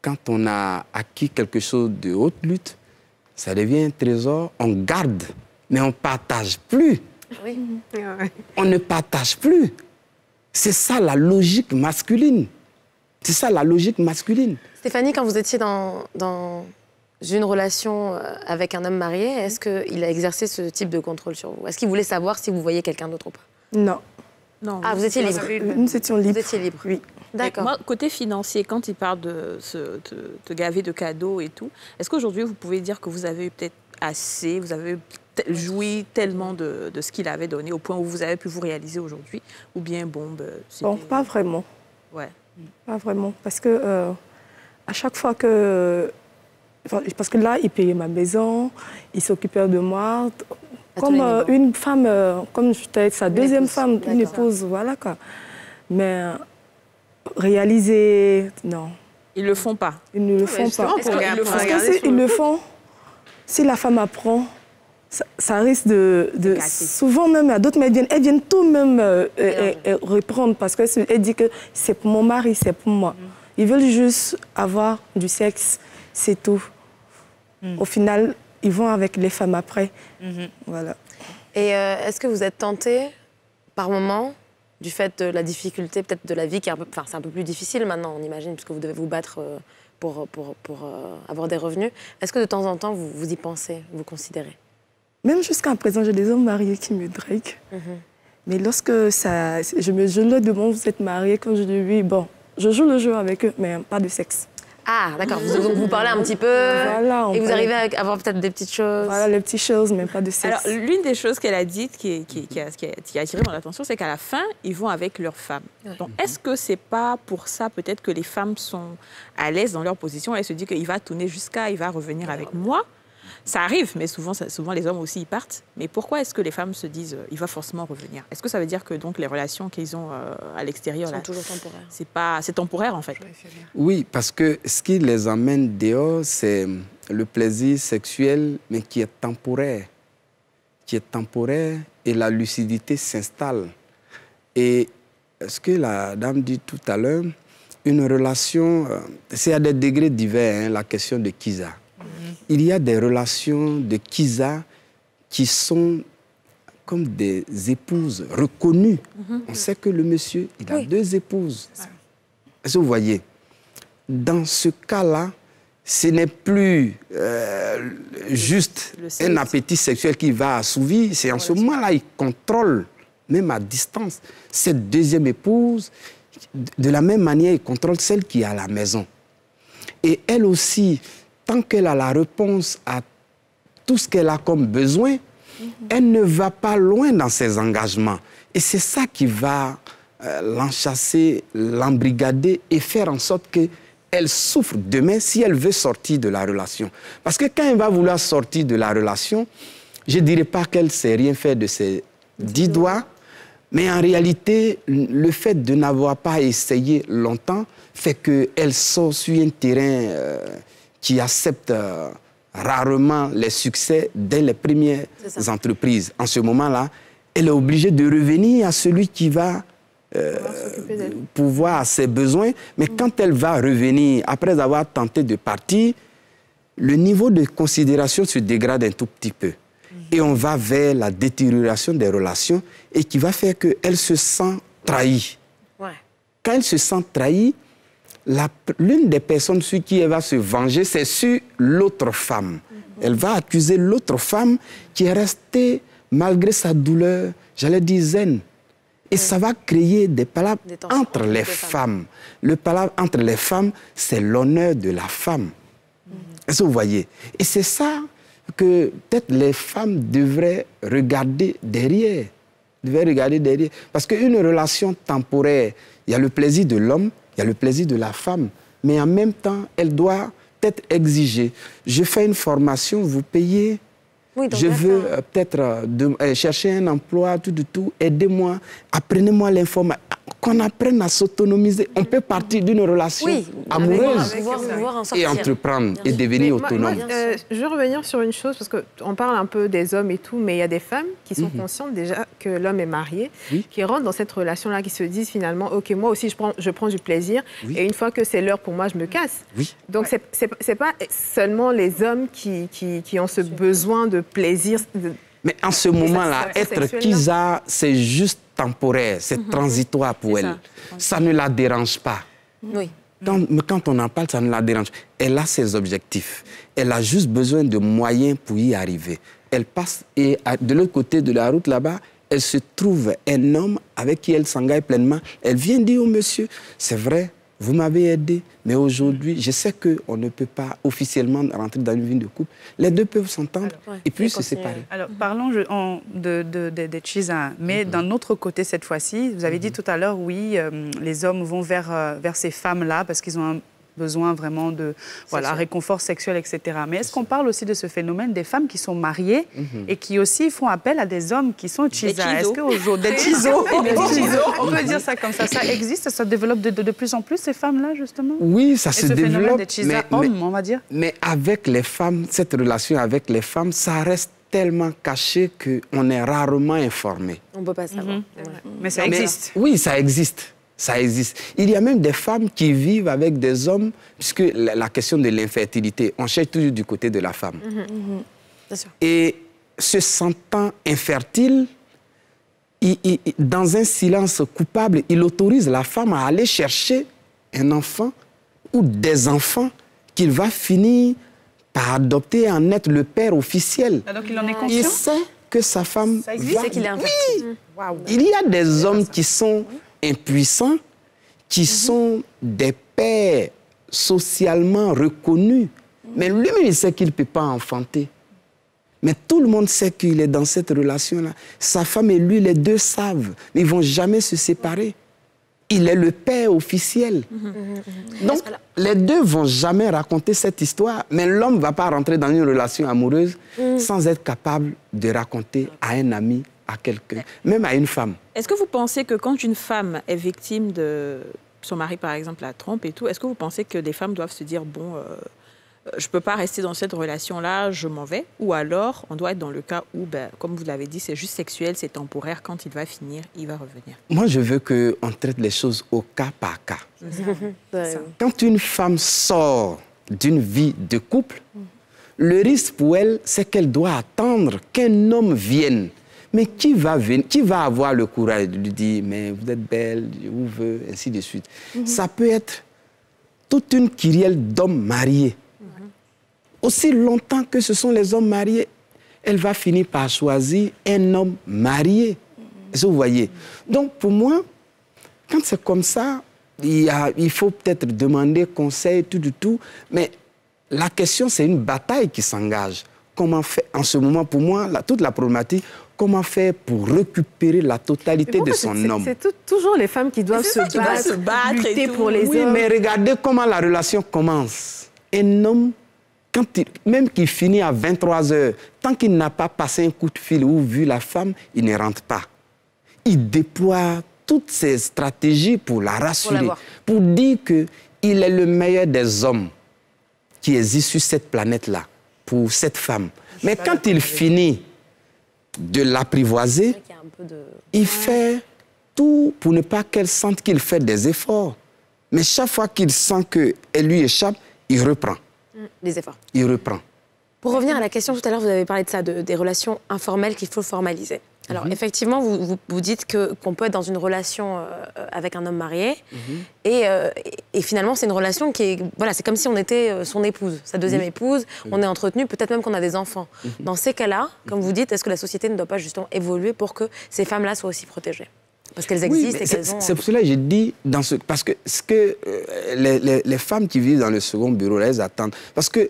Quand on a acquis quelque chose de haute lutte, ça devient un trésor, on garde, mais on ne partage plus. Oui. On ne partage plus. C'est ça la logique masculine. C'est ça la logique masculine. Stéphanie, quand vous étiez dans une relation avec un homme marié, est-ce qu'il a exercé ce type de contrôle sur vous? Est-ce qu'il voulait savoir si vous voyez quelqu'un d'autre ou pas? Non. Non, ah, vous étiez libre? Nous étions libres. Vous étiez libre, oui. D'accord. Moi, côté financier, quand il parle de te gaver de cadeaux et tout, est-ce qu'aujourd'hui, vous pouvez dire que vous avez peut-être assez, vous avez joui tellement de ce qu'il avait donné au point où vous avez pu vous réaliser aujourd'hui? Ou bien, bon, pas vraiment. Ouais. Pas vraiment. Parce que à chaque fois que... Parce que là, il payait ma maison, il s'occupait de moi. Comme une femme, comme j'étais sa deuxième femme, une épouse, voilà quoi. Mais réaliser, non. Ils ne le font pas. Ils ne le font pas. Parce que s'ils le font, si la femme apprend, ça risque de souvent même, à d'autres, mais elles viennent tout même reprendre parce qu'elles disent que c'est pour mon mari, c'est pour moi. Ils veulent juste avoir du sexe, c'est tout. Au final, ils vont avec les femmes après. Voilà. Et est-ce que vous êtes tentée, par moment, du fait de la difficulté, peut-être de la vie, qui est c'est un peu plus difficile maintenant, on imagine, puisque vous devez vous battre pour avoir des revenus. Est-ce que de temps en temps, vous y pensez, vous considérez? Même jusqu'à présent, j'ai des hommes mariés qui me draguent. Mais lorsque je leur demande, vous êtes mariés, quand je dis oui, bon, je joue le jeu avec eux, mais pas de sexe. Ah, d'accord. Donc vous parlez un petit peu et vous arrivez à avoir peut-être des petites choses. Voilà, les petites choses, mais pas de sexe. Alors, l'une des choses qu'elle a dites qui a attiré mon attention, c'est qu'à la fin, ils vont avec leurs femmes. Donc, est-ce que c'est pas pour ça, peut-être, que les femmes sont à l'aise dans leur position? Elles se disent qu'il va tourner il va revenir avec moi. Ça arrive, mais souvent les hommes aussi, ils partent. Mais pourquoi est-ce que les femmes se disent il va forcément revenir? Est-ce que ça veut dire que donc, les relations qu'ils ont à l'extérieur sont toujours temporaires? C'est temporaire, en fait. Oui, parce que ce qui les amène dehors, c'est le plaisir sexuel, mais qui est temporaire. Qui est temporaire et la lucidité s'installe. Et ce que la dame dit tout à l'heure, une relation, c'est à des degrés divers, hein, la question de Kiza. Il y a des relations de Kiza qui sont comme des épouses reconnues. On sait que le monsieur, il a 2 épouses. Est-ce que vous voyez? Dans ce cas-là, ce n'est plus juste un appétit sexuel qui va assouvir. C'est en ce moment-là, il contrôle, même à distance, cette deuxième épouse. De la même manière, il contrôle celle qui est à la maison. Et elle aussi, tant qu'elle a la réponse à tout ce qu'elle a comme besoin, elle ne va pas loin dans ses engagements. Et c'est ça qui va l'enchasser, l'embrigader et faire en sorte qu'elle souffre demain si elle veut sortir de la relation. Parce que quand elle va vouloir sortir de la relation, je ne dirais pas qu'elle ne sait rien faire de ses 10 doigts, mais en réalité, le fait de n'avoir pas essayé longtemps fait qu'elle sort sur un terrain qui accepte rarement les succès dès les premières entreprises. En ce moment-là, elle est obligée de revenir à celui qui va pouvoir à ses besoins. Mais quand elle va revenir, après avoir tenté de partir, le niveau de considération se dégrade un tout petit peu. Et on va vers la détérioration des relations et qui va faire qu'elle se sent trahie. Quand elle se sent trahie, l'une des personnes sur qui elle va se venger, c'est sur l'autre femme. Elle va accuser l'autre femme qui est restée, malgré sa douleur, j'allais dire zen. Et ça va créer des palabres entre les femmes. Le palabre entre les femmes, c'est l'honneur de la femme. Est-ce que vous voyez? Et c'est ça, que peut-être les femmes devraient regarder derrière. Parce qu'une relation temporaire, il y a le plaisir de l'homme, il y a le plaisir de la femme. Mais en même temps, elle doit peut-être exiger. Je fais une formation, vous payez. Oui, je veux peut-être chercher un emploi, tout. Aidez-moi, apprenez-moi l'information. Qu'on apprenne à s'autonomiser. On peut partir d'une relation amoureuse et entreprendre et devenir autonome. Je veux revenir sur une chose, parce qu'on parle un peu des hommes et tout, mais il y a des femmes qui sont conscientes déjà que l'homme est marié, qui rentrent dans cette relation-là, qui se disent finalement, OK, moi aussi, je prends du plaisir, et une fois que c'est l'heure pour moi, je me casse. Donc, c'est pas seulement les hommes qui ont ce besoin de plaisir. Mais en ce moment-là, être Kiza, c'est juste temporaire, c'est transitoire pour elle. Ça ne la dérange pas. Oui. Quand on en parle, ça ne la dérange pas. Elle a ses objectifs. Elle a juste besoin de moyens pour y arriver. Elle passe, et de l'autre côté de la route, là-bas, elle se trouve un homme avec qui elle s'engage pleinement. Elle vient dire au monsieur, c'est vrai, vous m'avez aidé, mais aujourd'hui, je sais qu'on ne peut pas officiellement rentrer dans une vie de couple. Les deux peuvent s'entendre et puis se séparer. Alors, parlons de Chiza, mais d'un autre côté cette fois-ci. Vous avez dit tout à l'heure, oui, les hommes vont vers ces femmes-là parce qu'ils ont un besoin vraiment de réconfort sexuel, etc. Mais est-ce qu'on parle aussi de ce phénomène des femmes qui sont mariées et qui aussi font appel à des hommes qui sont Chiza? Est-ce qu'aujourd'hui, des Chizo, on peut dire ça comme ça, ça existe, ça se développe de plus en plus, ces femmes-là, justement? Oui, ça se développe. Phénomène des Chiza hommes, on va dire. Mais avec les femmes, cette relation avec les femmes, ça reste tellement caché qu'on est rarement informé. On ne peut pas savoir. Mais ça existe. Oui, ça existe. Ça existe. Il y a même des femmes qui vivent avec des hommes, puisque la question de l'infertilité, on cherche toujours du côté de la femme. Bien sûr. Et se sentant infertile, dans un silence coupable, il autorise la femme à aller chercher un enfant ou des enfants qu'il va finir par adopter et en être le père officiel. Alors qu'il en est conscient. Il sait que sa femme ça existe, c'est qu'il est infertile. Oui. Wow. Il y a des hommes qui sont impuissants, qui sont des pères socialement reconnus. Mais lui-même, il sait qu'il ne peut pas enfanter. Mais tout le monde sait qu'il est dans cette relation-là. Sa femme et lui, les deux savent. Mais ils ne vont jamais se séparer. Il est le père officiel. Donc, les deux ne vont jamais raconter cette histoire. Mais l'homme ne va pas rentrer dans une relation amoureuse sans être capable de raconter à un ami, à quelqu'un, même à une femme. Est-ce que vous pensez que quand une femme est victime de son mari, par exemple, la trompe et tout, est-ce que vous pensez que les femmes doivent se dire, bon, je ne peux pas rester dans cette relation-là, je m'en vais? Ou alors, on doit être dans le cas où, comme vous l'avez dit, c'est juste sexuel, c'est temporaire, quand il va finir, il va revenir. Moi, je veux qu'on traite les choses au cas par cas. Quand une femme sort d'une vie de couple, le risque pour elle, c'est qu'elle doit attendre qu'un homme vienne. Mais qui va avoir le courage de lui dire, mais vous êtes belle, je vous veux, ainsi de suite. Ça peut être toute une kyrielle d'hommes mariés. Aussi longtemps que ce sont les hommes mariés, elle va finir par choisir un homme marié. Est-ce que vous voyez? Donc, pour moi, quand c'est comme ça, il faut peut-être demander conseil, tout. Mais la question, c'est une bataille qui s'engage. Comment faire, en ce moment, pour moi, toute la problématique, comment faire pour récupérer la totalité de son homme? C'est toujours les femmes qui doivent se battre, lutter pour les hommes. Oui, mais regardez comment la relation commence. Un homme, même qu'il finit à 23 heures, tant qu'il n'a pas passé un coup de fil ou vu la femme, il ne rentre pas. Il déploie toutes ses stratégies pour la rassurer, pour dire qu'il est le meilleur des hommes qui existent sur cette planète-là, pour cette femme. Mais quand il finit de l'apprivoiser, il fait tout pour ne pas qu'elle sente qu'il fait des efforts. Mais chaque fois qu'il sent qu'elle lui échappe, il reprend. Les efforts. Il reprend. Pour revenir à la question, tout à l'heure, vous avez parlé de ça, des relations informelles qu'il faut formaliser. Alors, effectivement, vous dites qu'on peut être dans une relation avec un homme marié et finalement, c'est une relation qui est... Voilà, c'est comme si on était son épouse, sa deuxième épouse, on est entretenu, peut-être même qu'on a des enfants. Dans ces cas-là, comme vous dites, est-ce que la société ne doit pas justement évoluer pour que ces femmes-là soient aussi protégées? Parce qu'elles existent et qu'elles ont... C'est pour cela que j'ai dit, parce que les femmes qui vivent dans le second bureau, elles attendent. Parce que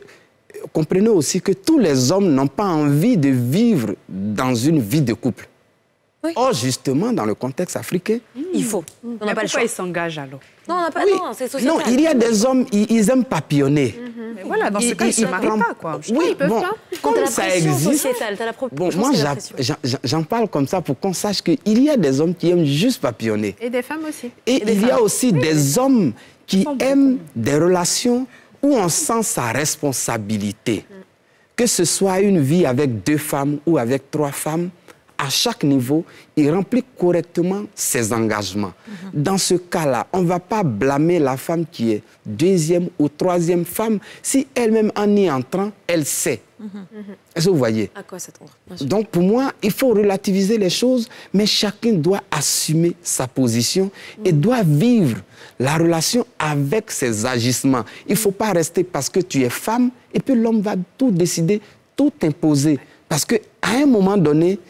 comprenez aussi que tous les hommes n'ont pas envie de vivre dans une vie de couple. Oui. Or, justement, dans le contexte africain, il faut. On n'a pas le choix. Ils s'engagent alors? Non, on n'a pas. Oui. Non, c'est sociétal. Non, il y a des hommes, ils aiment papillonner. Mais voilà, dans ce cas, ils ne se marient pas, quoi. Oui, bon, comme ça existe. Bon, moi, j'en parle comme ça pour qu'on sache qu'il y a des hommes qui aiment juste papillonner. Et des femmes aussi. Et il y a aussi des hommes qui aiment des relations où on sent sa responsabilité. Que ce soit une vie avec 2 femmes ou avec 3 femmes, à chaque niveau, il remplit correctement ses engagements. Dans ce cas-là, on ne va pas blâmer la femme qui est 2e ou 3e femme si elle-même, en y entrant, elle sait. Est-ce que vous voyez? À quoi s'attendre? Donc, pour moi, il faut relativiser les choses, mais chacun doit assumer sa position et doit vivre la relation avec ses agissements. Il ne faut pas rester parce que tu es femme et puis l'homme va tout décider, tout imposer. Parce qu'à un moment donné,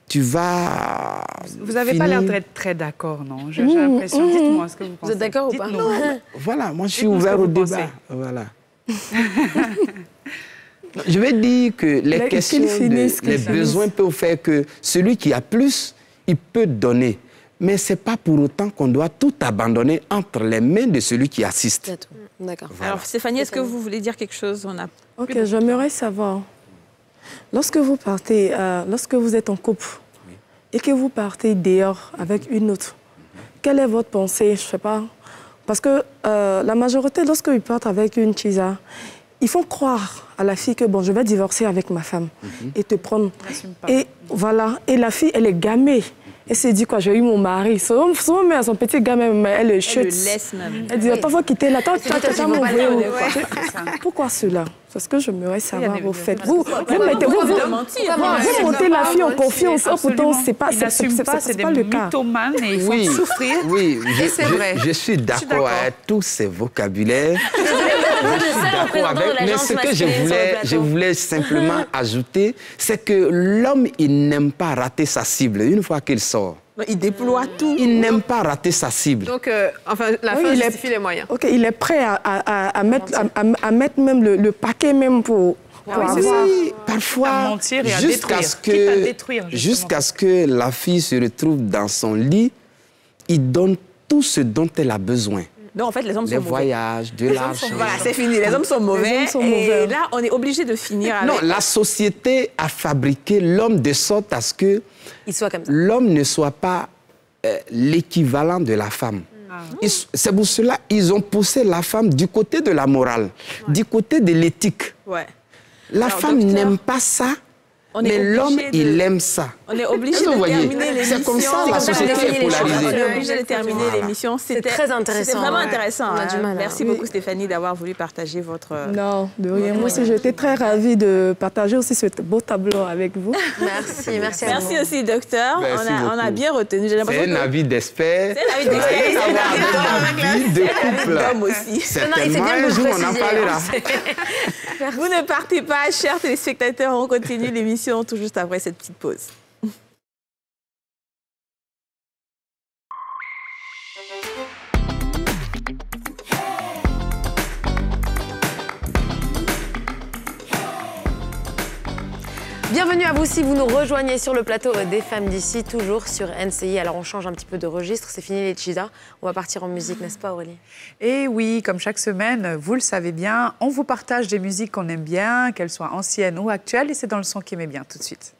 tu vas... Vous n'avez pas l'air d'être très d'accord, non? J'ai l'impression. Dites-moi ce que vous pensez. Vous êtes d'accord ou pas? Non. Voilà, moi je suis ouvert au débat. Voilà. Je vais dire que les questions, les besoins peuvent faire que celui qui a plus, il peut donner. Mais ce n'est pas pour autant qu'on doit tout abandonner entre les mains de celui qui assiste. D'accord. Voilà. Alors Stéphanie, est-ce que vous voulez dire quelque chose? Ok, j'aimerais savoir. Lorsque vous partez, lorsque vous êtes en couple et que vous partez dehors avec une autre, quelle est votre pensée? Je ne sais pas. Parce que la majorité, lorsqu'ils partent avec une chisa, ils font croire à la fille que bon, je vais divorcer avec ma femme et te prendre. Et voilà. Et la fille, elle est gamée. Elle s'est dit quoi, j'ai eu mon mari. Souvent, mais son petit gars, même, elle le chute. Elle le laisse même. Elle dit, attends, faut quitter là. Attends, pourquoi cela? C'est ce que j'aimerais savoir, au fait. Vous montez la fille en confiance. Pourtant, c'est pas le cas. Mythomanes et ils font souffrir. Oui, c'est vrai. Je suis d'accord avec tous ces vocabulaires. Je suis d'accord avec. Mais ce que je voulais simplement ajouter, c'est que l'homme, il n'aime pas rater sa cible une fois qu'il sort. Il déploie tout. Il n'aime pas rater sa cible. Donc, enfin, la fin justifie les moyens. OK, il est prêt à mettre même le paquet même pour avoir. Oui, parfois, jusqu'à ce que la fille se retrouve dans son lit, il donne tout ce dont elle a besoin. Non, en fait, les hommes sont mauvais. Les voyages, de l'argent. Voilà, c'est fini. Les hommes sont mauvais. Et là, on est obligé de finir avec... Non, la société a fabriqué l'homme de sorte à ce que l'homme ne soit pas l'équivalent de la femme. C'est pour cela qu'ils ont poussé la femme du côté de la morale, du côté de l'éthique. La femme n'aime pas ça. Mais l'homme, il aime ça. On est obligé de terminer l'émission. C'est comme ça, la société est polarisée. On est obligé de terminer l'émission. C'est très intéressant. C'était vraiment intéressant. Merci beaucoup, Stéphanie, d'avoir voulu partager votre... Non, de rien. Moi aussi, j'étais très ravie de partager aussi ce beau tableau avec vous. Merci, merci à vous. Merci aussi, docteur. On a bien retenu. C'est un avis d'expert. C'est un avis d'expert. C'est un avis de couple. Certainement, un jour, on en parlera. Vous ne partez pas, chers téléspectateurs. On continue l'émission tout juste après cette petite pause. Bienvenue à vous si vous nous rejoignez sur le plateau des Femmes d'ici, toujours sur NCI. Alors on change un petit peu de registre, c'est fini les chisa. On va partir en musique, n'est-ce pas Aurélie? Et oui, comme chaque semaine, vous le savez bien, on vous partage des musiques qu'on aime bien, qu'elles soient anciennes ou actuelles, et c'est dans le son qui met bien tout de suite.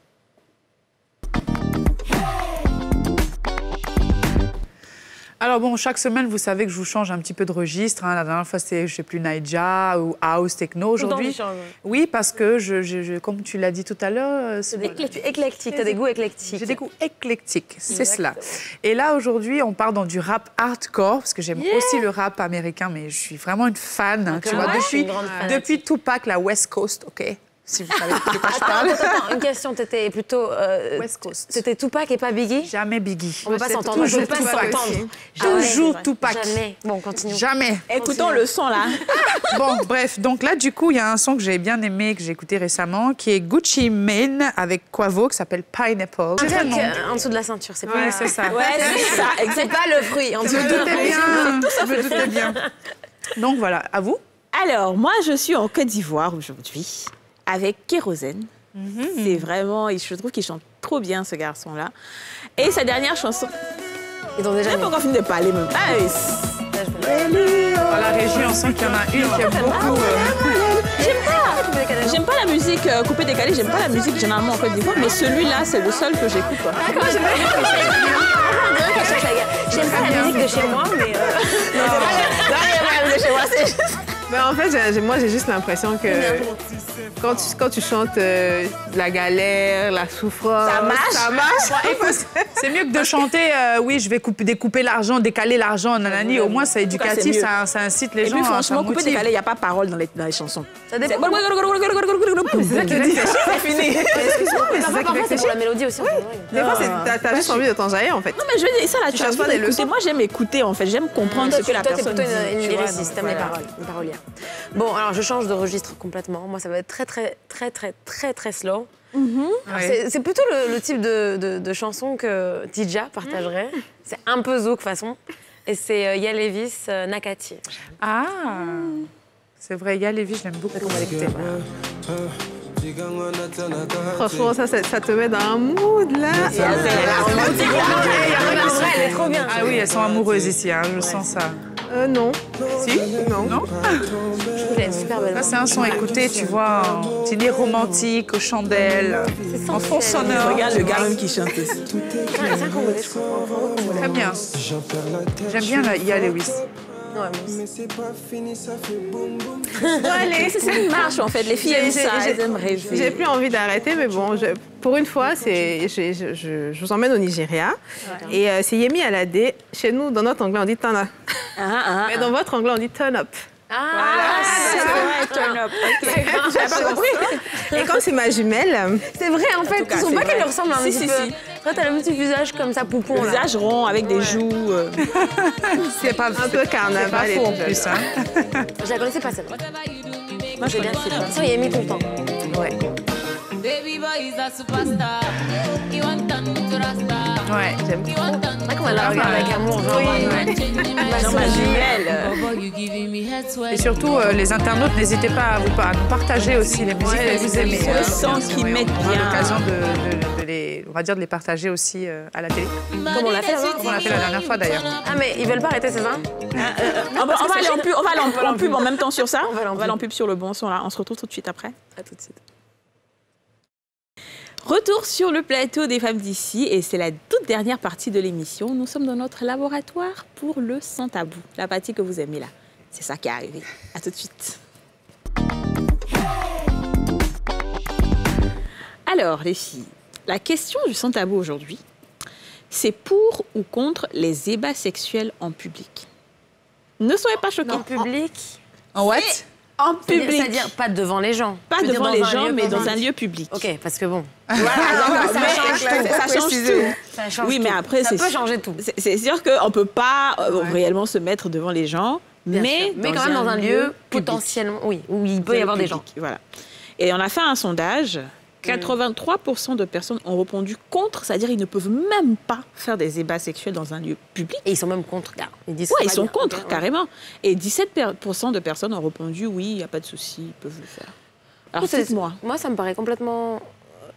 Alors bon, chaque semaine, vous savez que je vous change un petit peu de registre. La dernière fois, c'était, je ne sais plus, Naija ou House, Techno. Aujourd'hui, oui, parce que, comme tu l'as dit tout à l'heure... Éclectique, tu as des goûts éclectiques. J'ai des goûts éclectiques, c'est cela. Et là, aujourd'hui, on part dans du rap hardcore, parce que j'aime aussi le rap américain, mais je suis vraiment une fan. Tu vois, depuis Tupac, la West Coast, OK? Si vous savez de quoi je parle. Attends, une question, t'étais plutôt... West Coast. C'était Tupac et pas Biggie? Jamais Biggie. On ne peut pas s'entendre. Toujours Tupac. Toujours Tupac. Jamais. Bon, continue. Jamais. Écoutons le son, là. Bon, bref. Donc là, du coup, il y a un son que j'ai bien aimé, que j'ai écouté récemment, qui est Gucci Mane avec Quavo, qui s'appelle Pineapple. Un truc en dessous de la ceinture, c'est pas... Ouais, c'est ça. Ouais, c'est ça. C'est pas le fruit. Je me doutais bien. Donc voilà, à vous. Alors, moi, je suis en Côte d'Ivoire aujourd'hui avec Kérosène. C'est vraiment, je trouve qu'il chante trop bien, ce garçon-là. Et sa dernière chanson... Ils ont déjà... J'ai pas encore fini de parler, même. Dans la régie, on sent qu'il y en a une qui aime beaucoup... J'aime pas la musique coupée décalée, j'aime pas la musique généralement en Côte d'Ivoire, mais celui-là, c'est le seul que j'écoute. J'aime pas la musique de chez moi, mais... Non, la musique de chez moi, c'est juste... Mais en fait, moi, j'ai juste l'impression que quand tu chantes la galère, la souffrance, ça marche. C'est mieux que de chanter oui, je vais découper l'argent, décaler l'argent, nanani. Au moins, c'est éducatif, ça incite les gens. Et puis, franchement, couper décalé, il n'y a pas parole dans les chansons. Ça dépend. C'est ça qui c'est fini. Excuse-moi, mais c'est pour la mélodie aussi. Des fois, t'as juste envie de t'enjailler, en fait. Non, mais je veux dire, ça, là, tu cherches pas des leçons. Moi, j'aime écouter, en fait. J'aime comprendre ce que la personne dit. Toi, t'es plutôt une lyriciste, t'aimes les paroles, une parolière. Bon, alors, je change de registre complètement. Moi, ça va être très slow. C'est plutôt le type de chanson que Tidja partagerait. C'est un peu zouk façon. Et c'est Yael Levis, Nakati. Ah, c'est vrai, Yael Levis, je l'aime beaucoup. On va l'écouter. Franchement, ça te met dans un mood, là. Elle est trop bien. Ah oui, elles sont amoureuses ici, hein, je sens ça. Non. Si? Non. Elle a une super belle voix. Ça, c'est un son écouté, tu vois, c'est des romantiques, aux chandelles, en fond sonore. Regarde le gars même qui chante aussi. C'est un Congolais, je crois. Très bien. J'aime bien Yael Levis. Ouais, moi aussi. Allez, c'est une marche, en fait. Les filles aiment ça, elles aiment rêver. J'ai plus envie d'arrêter, mais bon, pour une fois, je vous emmène au Nigeria. Ouais. Et c'est Yemi Alade. Chez nous, dans notre anglais, on dit turn up. Mais dans votre anglais, on dit turn up. C'est vrai, turn up. Okay. J'avais pas compris. Et comme c'est ma jumelle... C'est vrai, en fait. Tu trouves pas qu'elle lui ressemble un petit peu? Toi, t'as le petit visage comme ça, poupon. Le visage rond, avec des joues. C'est pas un peu carnaval. C'est pas faux, en plus. Hein. Je la connaissais pas, celle-là. Moi, je l'ai bien fait. De toute façon, il y a mis tout le temps. Ouais. Ouais, j'aime trop. Comment elle la regarde avec amour, genre. Et surtout, les internautes, n'hésitez pas à nous partager aussi les musiques que vous aimez. Le son qu'ils mettent bien. On a l'occasion de les partager aussi à la télé. Comme on l'a fait la dernière fois. On l'a fait la dernière fois d'ailleurs. Ah, mais ils veulent pas arrêter, c'est ça? On va aller en pub en même temps sur ça. On va aller en pub sur le bon son là. On se retrouve tout de suite après. À tout de suite. Retour sur le plateau des femmes d'ici et c'est la toute dernière partie de l'émission. Nous sommes dans notre laboratoire pour le sans tabou. La partie que vous aimez là. C'est ça qui est arrivé. À tout de suite. Alors les filles, la question du sans tabou aujourd'hui, c'est pour ou contre les ébats sexuels en public. Ne soyez pas choqués. En public? En what? En public. C'est-à-dire pas devant les gens. Pas devant les gens, mais dans un lieu public. Ok, parce que bon. Voilà, ça change tout. Ça change oui, mais tout. après, ça peut changer tout. C'est sûr qu'on ne peut pas réellement se mettre devant les gens, mais quand même dans un lieu potentiellement, oui, où il peut y avoir des gens. Voilà. Et on a fait un sondage. 83% de personnes ont répondu contre, c'est-à-dire ils ne peuvent même pas faire des ébats sexuels dans un lieu public. Et ils sont même contre, car ils sont contre, carrément. Et 17% de personnes ont répondu oui, il n'y a pas de souci, ils peuvent le faire. Alors dites-moi. Moi, ça me paraît complètement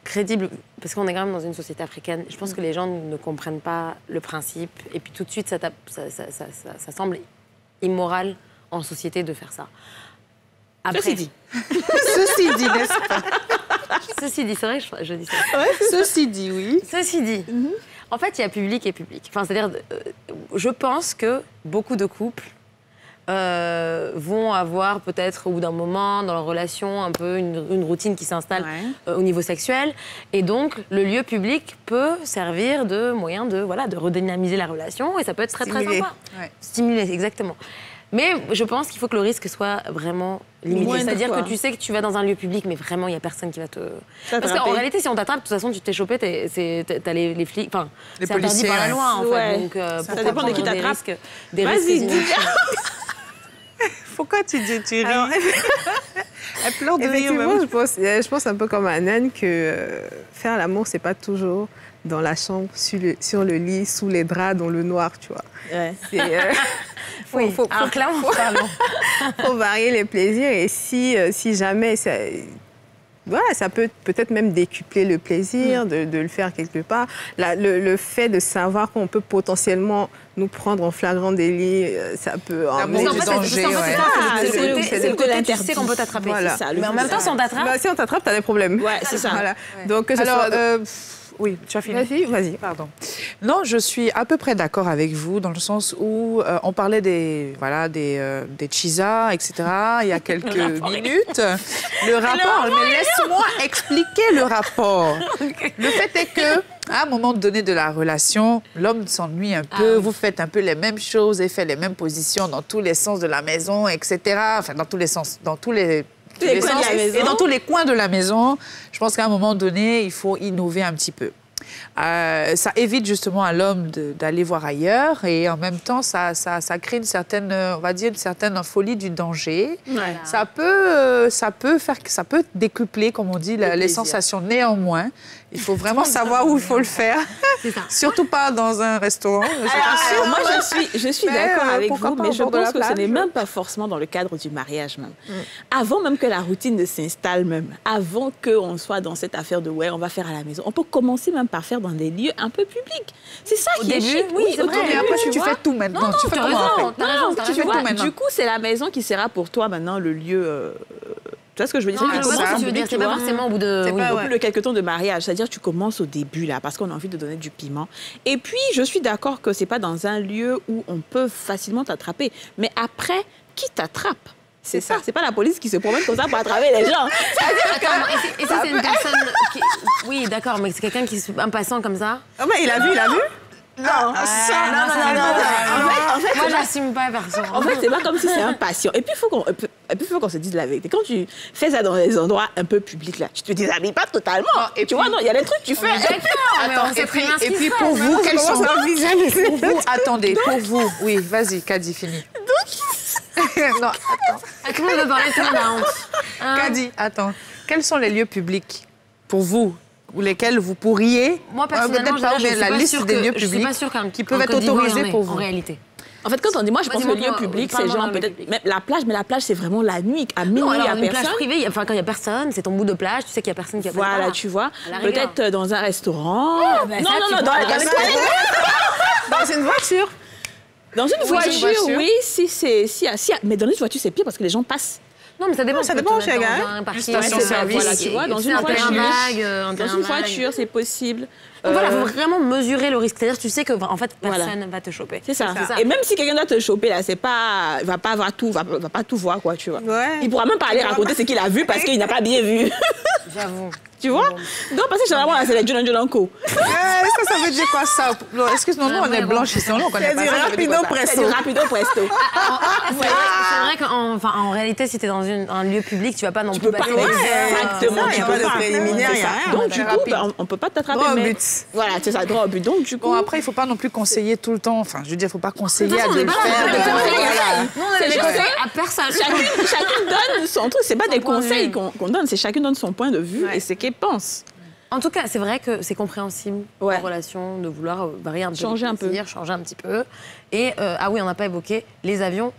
crédible, parce qu'on est quand même dans une société africaine. Je pense que les gens ne comprennent pas le principe, et puis tout de suite, ça semble immoral en société de faire ça. Après, ceci dit, n'est-ce pas? Ceci dit, c'est vrai que je dis ça. Ouais, ceci dit, oui. Ceci dit, en fait, il y a public et public. Enfin, c'est-à-dire, je pense que beaucoup de couples vont avoir peut-être, au bout d'un moment, dans leur relation, un peu une routine qui s'installe au niveau sexuel. Et donc, le lieu public peut servir de moyen de redynamiser la relation. Et ça peut être très, très sympa. Ouais. Stimuler, exactement. Mais je pense qu'il faut que le risque soit vraiment limité. C'est-à-dire que tu sais que tu vas dans un lieu public, mais vraiment, il n'y a personne qui va te... Parce qu'en réalité, si on t'attrape, de toute façon, tu t'es chopé, t'as les flics... Enfin, c'est interdit par la loi, en fait. Donc, ça dépend de qui t'attrape. Des risques Pourquoi tu dis... Elle pleure de rire Effectivement, même. je pense un peu comme Anan que faire l'amour, c'est pas toujours dans la chambre, sur le lit, sous les draps, dans le noir, tu vois. Ouais. Faut clairement, faut varier les plaisirs et si jamais voilà, ça peut peut-être même décupler le plaisir de le faire quelque part. Le fait de savoir qu'on peut potentiellement nous prendre en flagrant délit, ça peut emmener du danger. C'est le côté, tu sais qu'on peut t'attraper. Voilà. Mais en même temps, si on t'attrape... Si on t'attrape, t'as des problèmes. Ouais, c'est ça. Voilà. Donc, que ce Alors, soit... oui, tu as fini. Vas-y. Pardon. Non, je suis à peu près d'accord avec vous dans le sens où on parlait des chisas, etc. il y a quelques minutes. Le rapport, mais laisse-moi expliquer le rapport. Le fait est que à un moment donné de la relation, l'homme s'ennuie un peu, vous faites un peu les mêmes choses et fait les mêmes positions dans tous les sens de la maison, etc. Enfin, dans tous les sens, dans tous les sens, et dans tous les coins de la maison. Je pense qu'à un moment donné, il faut innover un petit peu. Ça évite justement à l'homme d'aller voir ailleurs et en même temps, ça crée une certaine, on va dire, une certaine folie du danger. Ouais. Ça peut décupler, comme on dit, les sensations. Néanmoins, il faut vraiment savoir où il faut le faire. Surtout pas dans un restaurant. Alors, moi, je suis d'accord avec vous, mais je pense que ce n'est même pas forcément dans le cadre du mariage même. Avant même que la routine ne s'installe même, avant qu'on soit dans cette affaire de on va faire à la maison, on peut commencer même par faire dans des lieux un peu publics. C'est ça qui est chic. Oui, c'est vrai. Et après, tu fais tout maintenant. Tu fais comment après? Tu vois, du coup, c'est la maison qui sera pour toi maintenant le lieu... Tu vois ce que je veux dire? C'est pas forcément au bout de quelques temps de mariage. C'est-à-dire tu commences au début, là, parce qu'on a envie de donner du piment. Et puis, je suis d'accord que c'est pas dans un lieu où on peut facilement t'attraper. Mais après, qui t'attrape? C'est ça. C'est pas la police qui se promène comme ça pour attraper les gens. Et ça, c'est une personne qui... Oui, d'accord, mais c'est quelqu'un qui est un passant comme ça. Ah bah, il a vu Non, non. En fait, moi, j'assume pas perso. En fait, c'est pas comme si c'est un patient. Et puis, il faut qu'on se dise la vérité. Quand tu fais ça dans des endroits un peu publics, là, tu te déshabilles pas totalement. Et tu vois, non, il y a des trucs que tu fais. Attends, et puis pour vous, quels sont... Pour vous, attendez, pour vous... Oui, vas-y, Kadi, fini. Non, attends. Tout le monde veut parler, tout le monde a honte. Kadi, attends. Quels sont les lieux publics pour vous ou lesquels vous pourriez... Moi, personnellement, la liste des lieux publics qui peuvent être autorisés pour vous. En réalité. En fait, quand on dit, moi, je pense que le lieu public, c'est genre peut-être même la plage, mais la plage, c'est vraiment la nuit, à minuit, il y a personne. Une plage privée, enfin, quand il y a personne, c'est ton bout de plage, tu sais qu'il y a personne qui a pas. Voilà, tu vois. Peut-être dans un restaurant. Non, dans les toilettes. Dans une voiture. Dans une voiture, oui, mais dans une voiture, c'est pire parce que les gens passent. Non, mais ça dépend. Ça dépend chez dans un station-service. Voilà, tu vois, dans une voiture, c'est possible. Donc voilà, il faut vraiment mesurer le risque. C'est-à-dire, tu sais que en fait, personne ne va te choper. C'est ça. Et même si quelqu'un doit te choper, là, c'est pas, il va pas avoir tout, va pas tout voir, quoi, tu vois. Ouais. Il pourra même pas aller raconter ce qu'il a vu parce qu'il n'a pas bien vu. J'avoue. Tu vois? Donc, parce que généralement, là, c'est les Jolanco. Ça veut dire quoi, ça? Excuse-moi, nous, on est blanchissants, on connaît pas ça. C'est du rapido presto. C'est vrai qu'en réalité, si t'es dans un lieu public, tu vas pas non plus passer... Exactement. Il n'y a pas de préliminaire, il n'y a rien. Donc, du coup, on peut pas t'attraper. Droit au but. Voilà, c'est ça, droit au but. Donc, du coup... Bon, après, il faut pas non plus conseiller tout le temps. Enfin, je veux dire, il faut pas conseiller à de le faire. Non, on est conseils à personne. Chacune donne son truc. C'est pas des conseils qu'on donne, c'est chacune donne son point de vue et ce qu'elle pense. En tout cas, c'est vrai que c'est compréhensible en relation de vouloir varier un peu, changer un petit peu. Et oui, on n'a pas évoqué les avions.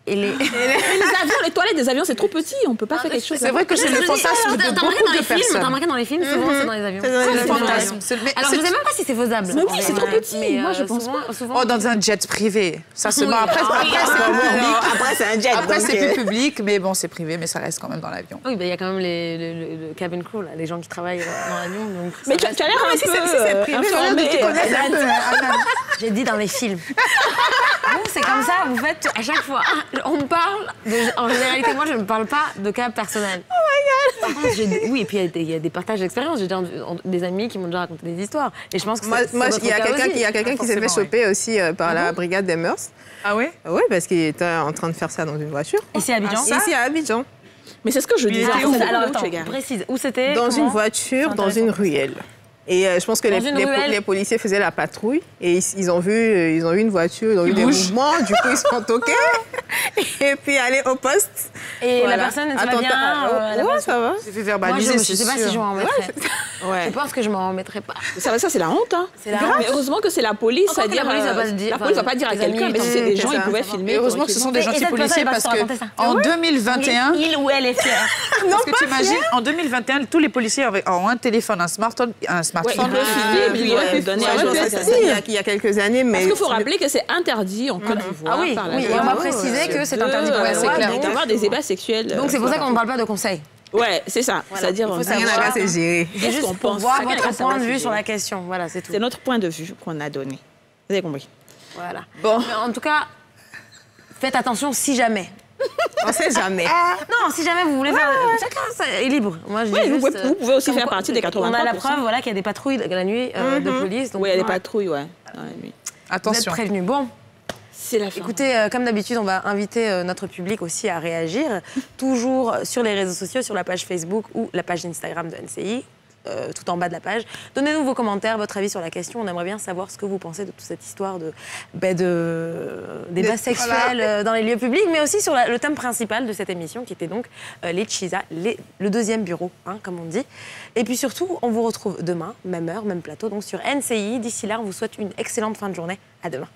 Et les avions, les toilettes des avions, c'est trop petit, on peut pas faire quelque chose. C'est vrai que c'est le fantasme de beaucoup de personnes. T'as remarqué dans les films, souvent c'est dans les avions. Alors je sais même pas si c'est faisable. Mais oui, c'est trop petit, moi je pense pas. Oh, dans un jet privé. Ça se après c'est un jet. Après c'est plus public, mais bon, c'est privé, mais ça reste quand même dans l'avion. Oui, il y a quand même le cabin crew, les gens qui travaillent dans l'avion. Mais tu as l'air un peu informé. J'ai dit dans les films. Vous, c'est comme ça, vous faites à chaque fois. On me parle, en généralité, moi, je ne parle pas de cas personnels. Oh my God. Par contre, oui, et puis il y a des partages d'expériences. J'ai des amis qui m'ont déjà raconté des histoires. Et je pense que moi, il y a quelqu'un qui s'est fait choper aussi par la brigade des mœurs. Ah oui? Oui, parce qu'il était en train de faire ça dans une voiture. Ici à Abidjan? Ici à Abidjan. Mais c'est ce que je disais. Alors, attends, précise. Où c'était? Dans une voiture, dans une ruelle. Et je pense que les policiers faisaient la patrouille et ils ont vu une voiture, ils ont vu des mouvements, du coup ils sont toqués et puis aller au poste. Et la personne, ça va bien Oui, ça va. C'est fait verbaliser, je ne sais pas si je m'en remettrai. Je pense que je m'en remettrai pas. Ça c'est la honte. Hein. C'est la honte. Mais heureusement que c'est la police. C'est-à-dire la police va pas dire à quelqu'un, mais si c'est des gens, ils pouvaient filmer. Heureusement que ce sont des gentils policiers parce qu'en 2021... Il ou elle est fière. Parce que tu imagines, en 2021, tous les policiers ont un téléphone, un smartphone. Il y a quelques années, mais... Parce qu'il faut rappeler que c'est interdit en Côte d'Ivoire. Ah oui, on va préciser que c'est interdit par la loi d'avoir des débats sexuels. Donc c'est pour ça qu'on ne parle pas de conseils. Ouais, c'est ça. C'est-à-dire, il faut savoir. C'est géré. C'est juste pour voir votre point de vue sur la question. Voilà, c'est tout. C'est notre point de vue qu'on a donné. Vous avez compris. Voilà. Bon. Mais en tout cas, faites attention si jamais. On sait jamais. Non, si jamais vous voulez faire... Chacun est libre. Moi, je dis vous pouvez aussi faire partie des 80%. On a la preuve qu'il y a des patrouilles la nuit de police. Oui, il y a des patrouilles, ouais. Attention. Vous êtes prévenus. Bon. C'est la fin. Écoutez, comme d'habitude, on va inviter notre public aussi à réagir. Toujours sur les réseaux sociaux, sur la page Facebook ou la page Instagram de NCI. Tout en bas de la page. Donnez-nous vos commentaires, votre avis sur la question. On aimerait bien savoir ce que vous pensez de toute cette histoire de débats sexuels dans les lieux publics, mais aussi sur le thème principal de cette émission, qui était donc les Chisa, le deuxième bureau, hein, comme on dit. Et puis surtout, on vous retrouve demain, même heure, même plateau, donc sur NCI. D'ici là, on vous souhaite une excellente fin de journée. À demain.